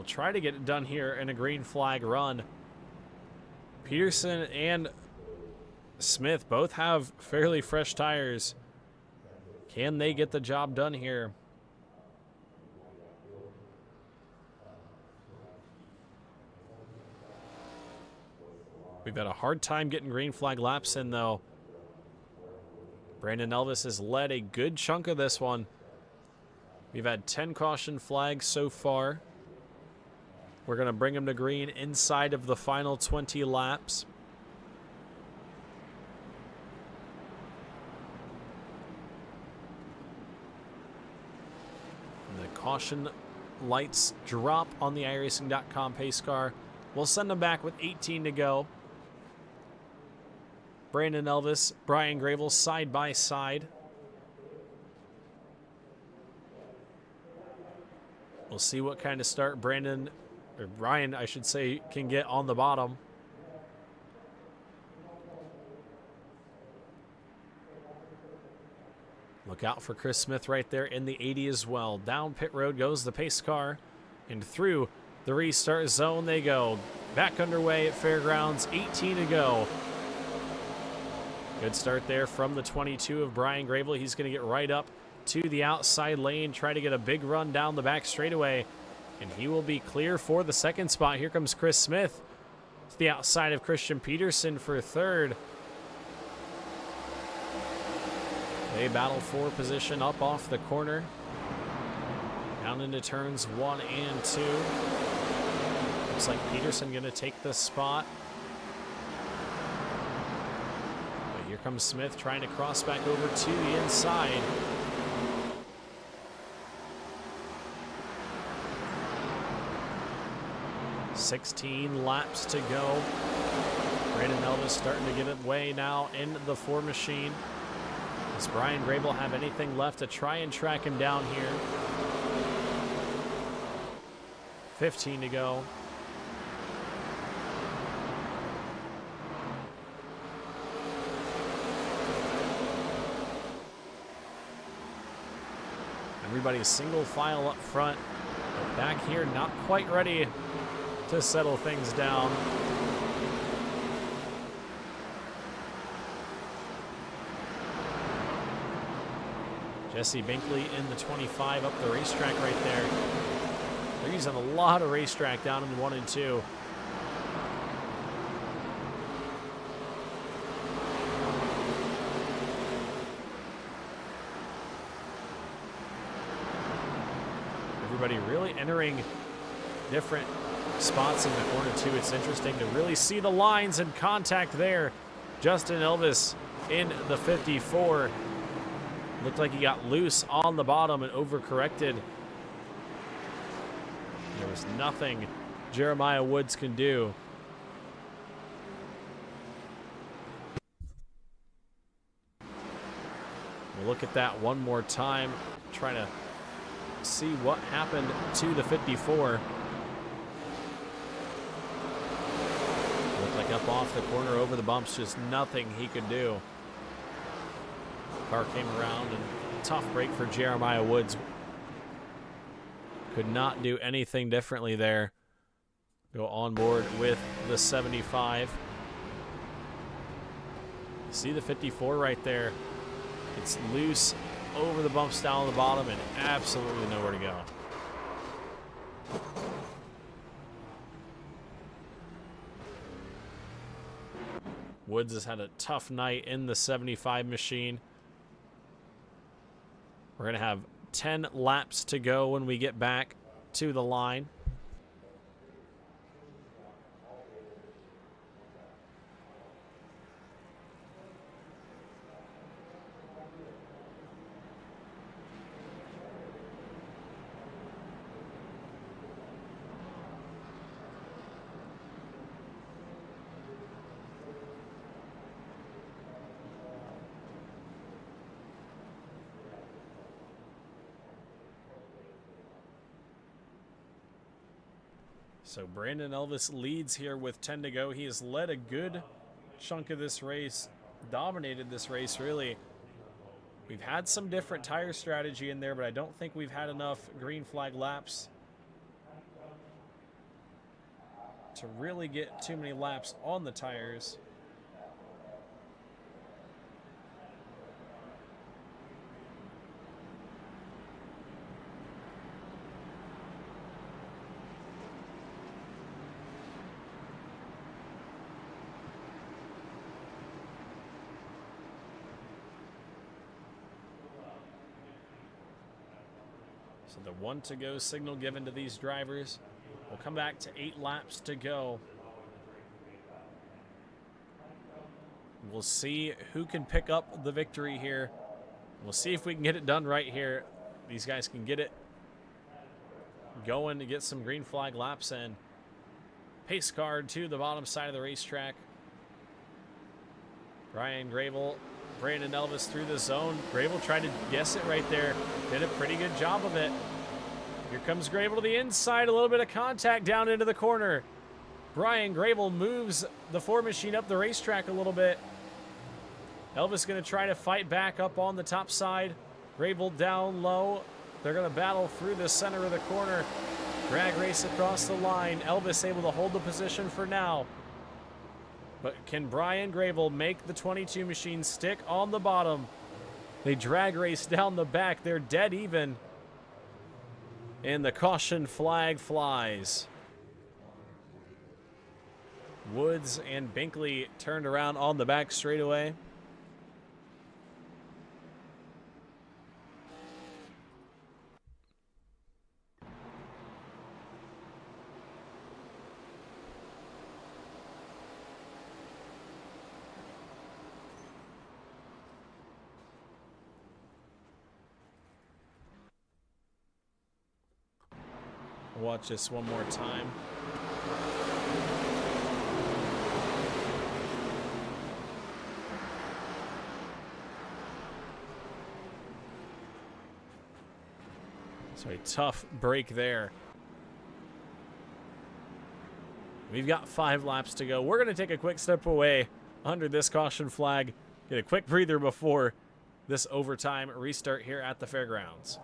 will try to get it done here in a green flag run. Peterson and Smith both have fairly fresh tires. Can they get the job done here? We've had a hard time getting green flag laps in, though. Brandon Elvis has led a good chunk of this one. We've had 10 caution flags so far. We're going to bring him to green inside of the final 20 laps. And the caution lights drop on the iRacing.com pace car. We'll send him back with 18 to go. Brandon Elvis, Brian Gravel side by side. We'll see what kind of start Brian, I should say, can get on the bottom. Look out for Chris Smith right there in the 80 as well. Down pit road goes the pace car, and through the restart zone they go. Back underway at Fairgrounds, 18 to go. Good start there from the 22 of Brian Gravel. He's going to get right up to the outside lane, try to get a big run down the back straightaway, and he will be clear for the second spot. Here comes Chris Smith to the outside of Christian Peterson for third. They battle for position up off the corner, down into turns 1 and 2. Looks like Peterson going to take the spot. But here comes Smith trying to cross back over to the inside. $16 laps to go. Brandon Elvis starting to get away now in the 4 machine. Does Brian Grable have anything left to try and track him down here? 15 to go. Everybody's single file up front, but back here not quite ready to settle things down. Jesse Binkley in the 25 up the racetrack right there. They're using a lot of racetrack down in 1 and 2. Everybody really entering different spots in the corner too. It's interesting to really see the lines and contact there. Justin Elvis in the 54. Looked like he got loose on the bottom and overcorrected. There was nothing Jeremiah Woods can do. We'll look at that one more time, try to see what happened to the 54. Looked like up off the corner over the bumps, just nothing he could do. Car came around and tough break for Jeremiah Woods. Could not do anything differently there. Go on board with the 75. You see the 54 right there. It's loose over the bumps down the bottom and absolutely nowhere to go. Woods has had a tough night in the 75 machine. We're going to have 10 laps to go when we get back to the line. So Brandon Elvis leads here with 10 to go. He has led a good chunk of this race, dominated this race, really. We've had some different tire strategy in there, but I don't think we've had enough green flag laps to really get too many laps on the tires. So the 1 to go signal given to these drivers. We'll come back to 8 laps to go. We'll see who can pick up the victory here. We'll see if we can get it done right here. These guys can get it going to get some green flag laps in. Pace car to the bottom side of the racetrack. Brian Gravel, Brandon Elvis through the zone. Gravel tried to guess it right there. Did a pretty good job of it. Here comes Gravel to the inside. A little bit of contact down into the corner. Brian Gravel moves the 4 machine up the racetrack a little bit. Elvis going to try to fight back up on the top side. Gravel down low. They're going to battle through the center of the corner. Drag race across the line. Elvis able to hold the position for now. But can Brian Gravel make the 22 machine stick on the bottom? They drag race down the back. They're dead even. And the caution flag flies. Woods and Binkley turned around on the back straightaway. Watch this one more time. So a tough break there. We've got 5 laps to go. We're going to take a quick step away under this caution flag. Get a quick breather before this overtime restart here at the fairgrounds.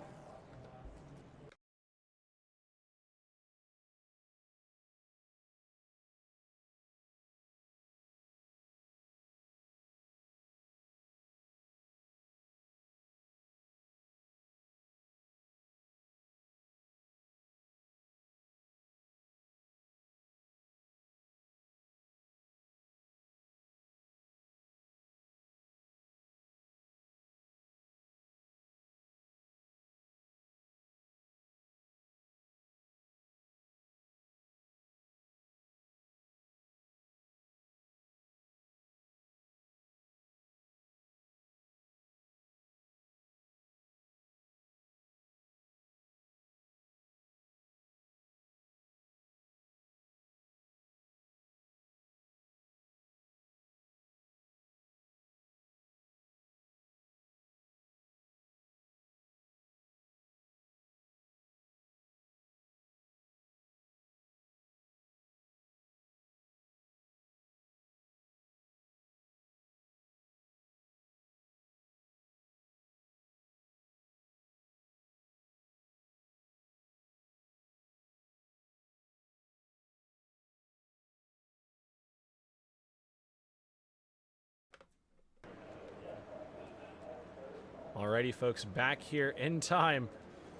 Alrighty, folks, back here in time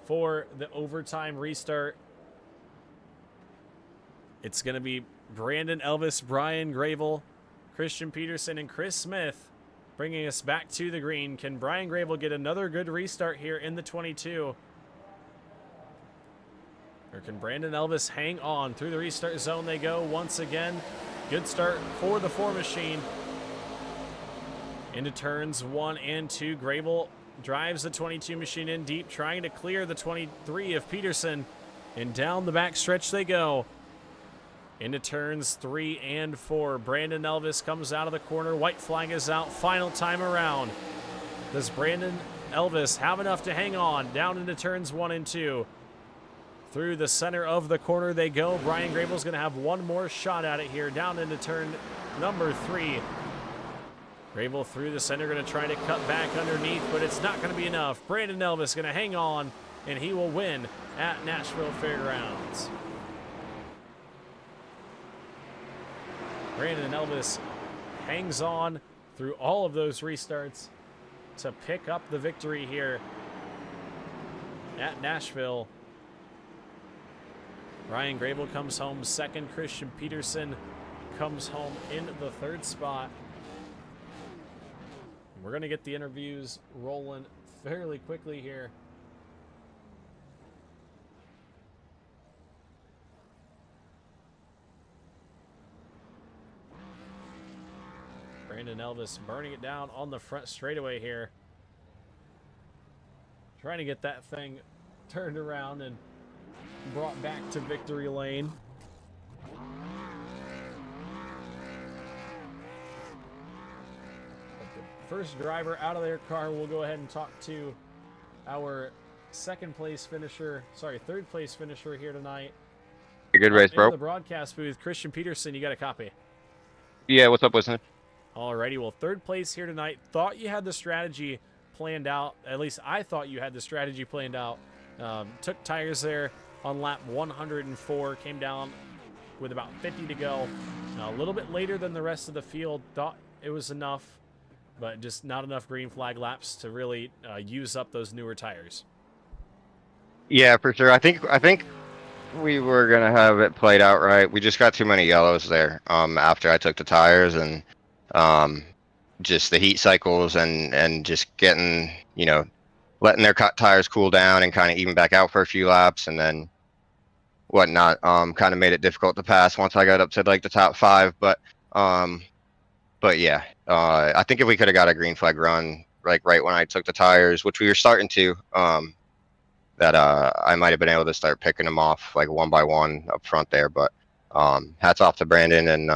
for the overtime restart. It's going to be Brandon Elvis, Brian Gravel, Christian Peterson, and Chris Smith bringing us back to the green. Can Brian Gravel get another good restart here in the 22? Or can Brandon Elvis hang on? Through the restart zone they go once again. Good start for the 4 machine. Into turns 1 and 2. Gravel drives the 22 machine in deep, trying to clear the 23 of Peterson. And down the back stretch they go. Into turns 3 and 4. Brandon Elvis comes out of the corner. White flag is out. Final time around. Does Brandon Elvis have enough to hang on? Down into turns 1 and 2. Through the center of the corner they go. Brian Gravel's going to have one more shot at it here. Down into turn number 3. Gravel through the center, going to try to cut back underneath, but it's not going to be enough. Brandon Elvis going to hang on, and he will win at Nashville Fairgrounds. Brandon Elvis hangs on through all of those restarts to pick up the victory here at Nashville. Brian Grable comes home second. Christian Peterson comes home in the third spot. We're going to get the interviews rolling fairly quickly here. Brandon Elvis burning it down on the front straightaway here. Trying to get that thing turned around and brought back to victory lane. First driver out of their car, we'll go ahead and talk to our third place finisher here tonight. Good race, bro. In the broadcast booth, Christian Peterson, you got a copy? Yeah, what's up, listener? Alrighty, well, third place here tonight. Thought you had the strategy planned out. At least I thought you had the strategy planned out. Took tires there on lap 104, came down with about 50 to go. A little bit later than the rest of the field. Thought it was enough, but just not enough green flag laps to really use up those newer tires. Yeah, for sure. I think we were gonna have it played out right. We just got too many yellows there. After I took the tires and just the heat cycles and just getting, letting their tires cool down and kind of even back out for a few laps and then whatnot. Kind of made it difficult to pass once I got up to like the top 5. But yeah, I think if we could have got a green flag run like right when I took the tires, which we were starting to, that I might have been able to start picking them off like one by one up front there. But hats off to Brandon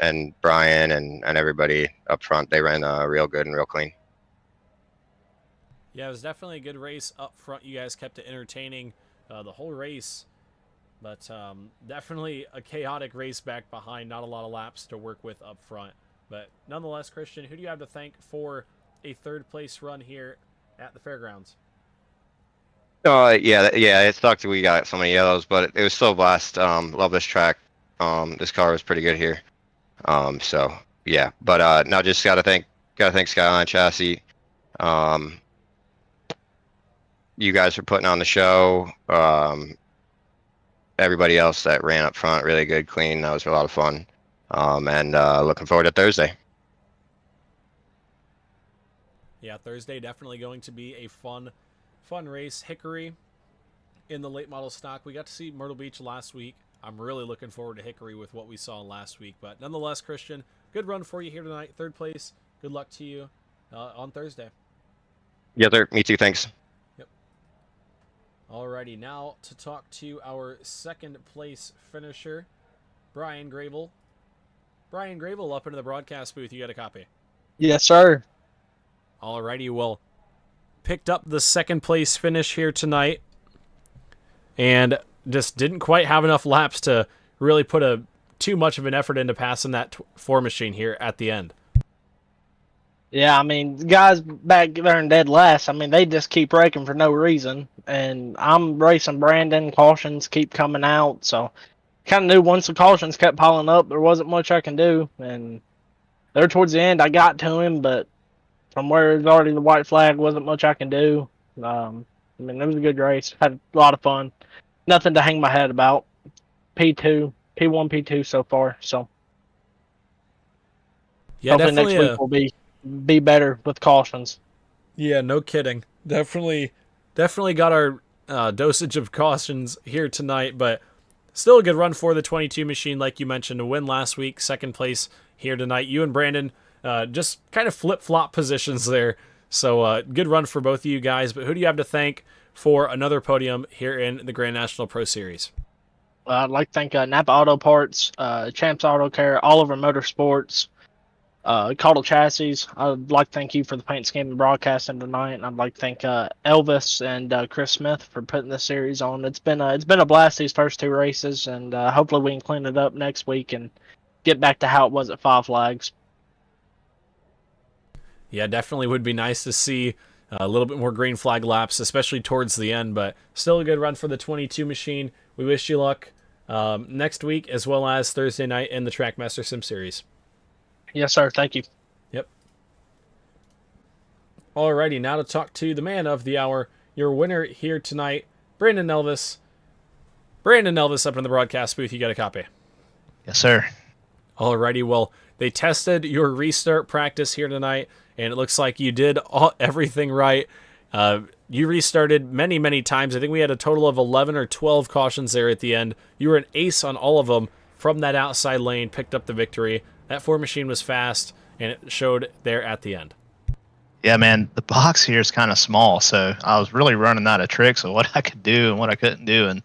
and Brian and everybody up front. They ran real good and real clean. Yeah, it was definitely a good race up front. You guys kept it entertaining the whole race, but definitely a chaotic race back behind. Not a lot of laps to work with up front. But nonetheless, Christian, who do you have to thank for a third place run here at the fairgrounds? Yeah, it sucked we got so many yellows, but it was still a blast. Love this track. This car was pretty good here. So yeah, but now just gotta thank Skyline Chassis. You guys for putting on the show. Everybody else that ran up front, really good, clean. That was a lot of fun. And looking forward to Thursday. Yeah, Thursday definitely going to be a fun race. Hickory in the late model stock. We got to see Myrtle Beach last week. I'm really looking forward to Hickory with what we saw last week. But nonetheless, Christian, good run for you here tonight. Third place. Good luck to you on Thursday. Yeah, sir. Me too. Thanks. Yep. Alrighty, now to talk to our second place finisher, Brian Grable. Brian Grable up into the broadcast booth. You got a copy? Yes, sir. Alrighty, well, picked up the second place finish here tonight and just didn't quite have enough laps to really put too much of an effort into passing that 4 machine here at the end. Yeah, I mean, the guys back there in dead last, I mean, they just keep wrecking for no reason. And I'm racing Brandon. Cautions keep coming out. So kind of knew once the cautions kept piling up, there wasn't much I can do. And there towards the end, I got to him, but from where it's already the white flag, wasn't much I can do. I mean, it was a good race. Had a lot of fun. Nothing to hang my head about. P1, P2 so far. So yeah, hopefully definitely next week will be better with cautions. Yeah, no kidding. Definitely got our dosage of cautions here tonight, but still a good run for the 22 machine, like you mentioned. A win last week, second place here tonight. You and Brandon just kind of flip-flop positions there. So good run for both of you guys. But who do you have to thank for another podium here in the Grand National Pro Series? I'd like to thank Napa Auto Parts, Champs Auto Care, Oliver Motorsports, Caudle Chassis. I'd like to thank you for the paint scheme and broadcasting tonight. And I'd like to thank Elvis and Chris Smith for putting this series on. It's been a blast these first 2 races, and hopefully we can clean it up next week and get back to how it was at Five Flags. Yeah, definitely would be nice to see a little bit more green flag laps, especially towards the end, but still a good run for the 22 machine. We wish you luck next week, as well as Thursday night in the Trackmaster Sim Series. Yes, sir. Thank you. Yep. Alrighty, now to talk to the man of the hour, your winner here tonight, Brandon Elvis. Brandon Elvis up in the broadcast booth. You got a copy? Yes, sir. Alrighty, well, they tested your restart practice here tonight, and it looks like you did everything right. You restarted many, many times. I think we had a total of 11 or 12 cautions there at the end. You were an ace on all of them from that outside lane, picked up the victory. That 4 machine was fast, and it showed there at the end. Yeah, man, the box here is kind of small, so I was really running out of tricks of what I could do and what I couldn't do. And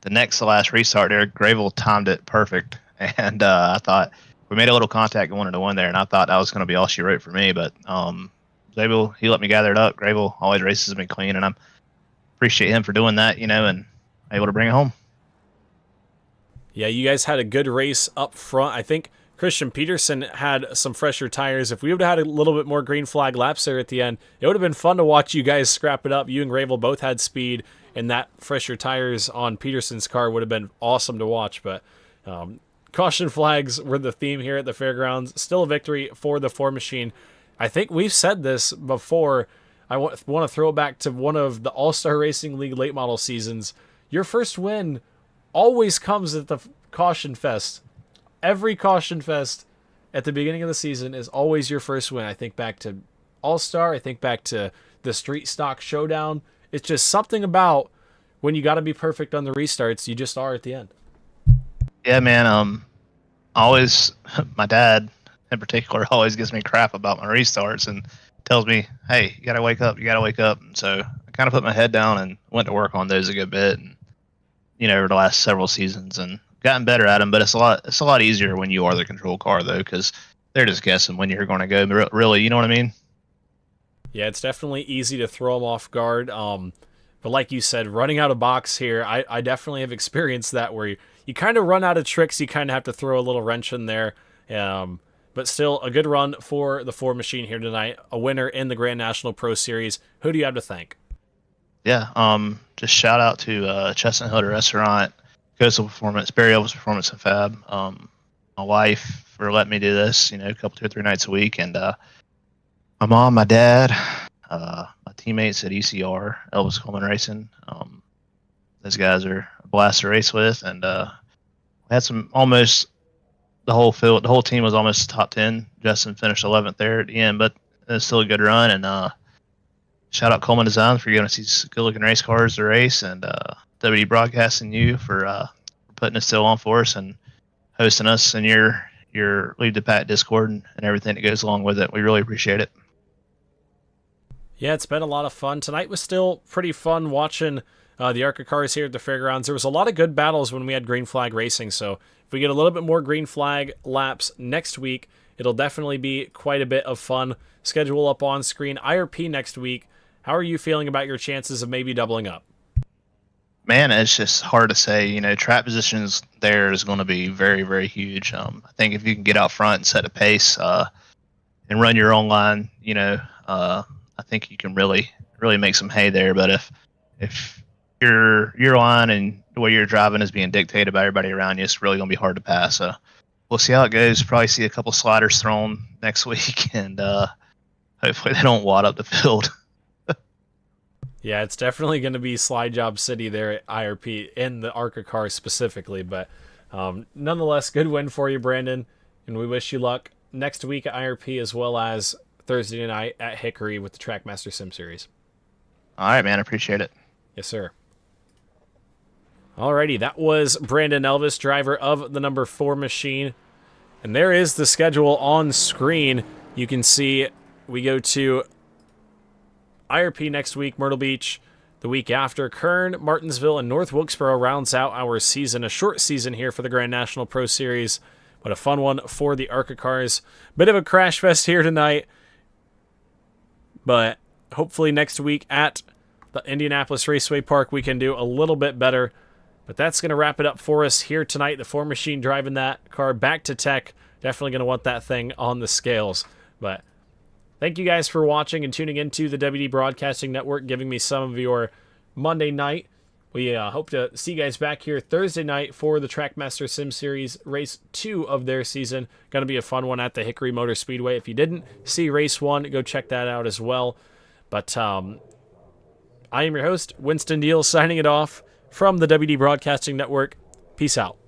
the next to last restart there, Gravel timed it perfect. And I thought we made a little contact going into one there, and I thought that was going to be all she wrote for me. But Zabel, he let me gather it up. Gravel always races me clean, and I appreciate him for doing that, and able to bring it home. Yeah, you guys had a good race up front. I think Christian Peterson had some fresher tires. If we would have had a little bit more green flag laps there at the end, it would have been fun to watch you guys scrap it up. You and Gravel both had speed, and that fresher tires on Peterson's car would have been awesome to watch. But caution flags were the theme here at the fairgrounds. Still a victory for the 4 machine. I think we've said this before. I want to throw it back to one of the All-Star Racing League late model seasons. Your first win always comes at the Caution Fest. Every Caution Fest at the beginning of the season is always your first win. I think back to All-Star. I think back to the Street Stock Showdown. It's just something about when you got to be perfect on the restarts, you just are at the end. Yeah, man. Always, my dad in particular always gives me crap about my restarts and tells me, "Hey, you gotta wake up. You gotta wake up." And so I kind of put my head down and went to work on those a good bit, and over the last several seasons, and gotten better at them. But it's a lot easier when you are the control car, though, because they're just guessing when you're going to go. Really, you know what I mean? Yeah, it's definitely easy to throw them off guard. But like you said, running out of box here, I definitely have experienced that where you kind of run out of tricks. You kind of have to throw a little wrench in there. But still, a good run for the 4 machine here tonight. A winner in the Grand National Pro Series. Who do you have to thank? Yeah, just shout out to Chestnut Hill Restaurant, Coastal Performance, Barry Elvis Performance and Fab. My wife for letting me do this, a couple, 2 or 3 nights a week, and my mom, my dad, my teammates at ECR, Elvis Coleman Racing. Those guys are a blast to race with, and we had almost the whole team was almost top 10. Justin finished 11th there at the end, but it's still a good run. And shout out Coleman Design for giving us these good-looking race cars to race, and WD Broadcasting you for putting this still on for us and hosting us in your Leave the Pack Discord and everything that goes along with it. We really appreciate it. Yeah, it's been a lot of fun. Tonight was still pretty fun watching the ARCA cars here at the fairgrounds. There was a lot of good battles when we had green flag racing, so if we get a little bit more green flag laps next week, it'll definitely be quite a bit of fun. Schedule up on screen. IRP next week. How are you feeling about your chances of maybe doubling up? Man, it's just hard to say. Track positions there is going to be very, very huge. I think if you can get out front and set a pace and run your own line, I think you can really, really make some hay there. But if your line and the way you're driving is being dictated by everybody around you, it's really going to be hard to pass. So we'll see how it goes. Probably see a couple sliders thrown next week, and hopefully they don't wad up the field. Yeah, it's definitely going to be Slide Job City there at IRP in the ARCA car specifically. But nonetheless, good win for you, Brandon. And we wish you luck next week at IRP as well as Thursday night at Hickory with the Trackmaster Sim Series. All right, man. I appreciate it. Yes, sir. Alrighty, that was Brandon Elvis, driver of the number 4 machine. And there is the schedule on screen. You can see we go to IRP next week, Myrtle Beach. The week after, Kern, Martinsville, and North Wilkesboro rounds out our season. A short season here for the Grand National Pro Series, but a fun one for the ARCA cars. Bit of a crash fest here tonight, but hopefully next week at the Indianapolis Raceway Park we can do a little bit better. But that's going to wrap it up for us here tonight. The 4 machine driving that car back to tech. Definitely going to want that thing on the scales. But thank you guys for watching and tuning into the WD Broadcasting Network, giving me some of your Monday night We hope to see you guys back here Thursday night for the Trackmaster Sim Series Race 2 of their season. Going to be a fun one at the Hickory Motor Speedway. If you didn't see Race 1, go check that out as well. But I am your host, Winston Deal, signing it off from the WD Broadcasting Network. Peace out.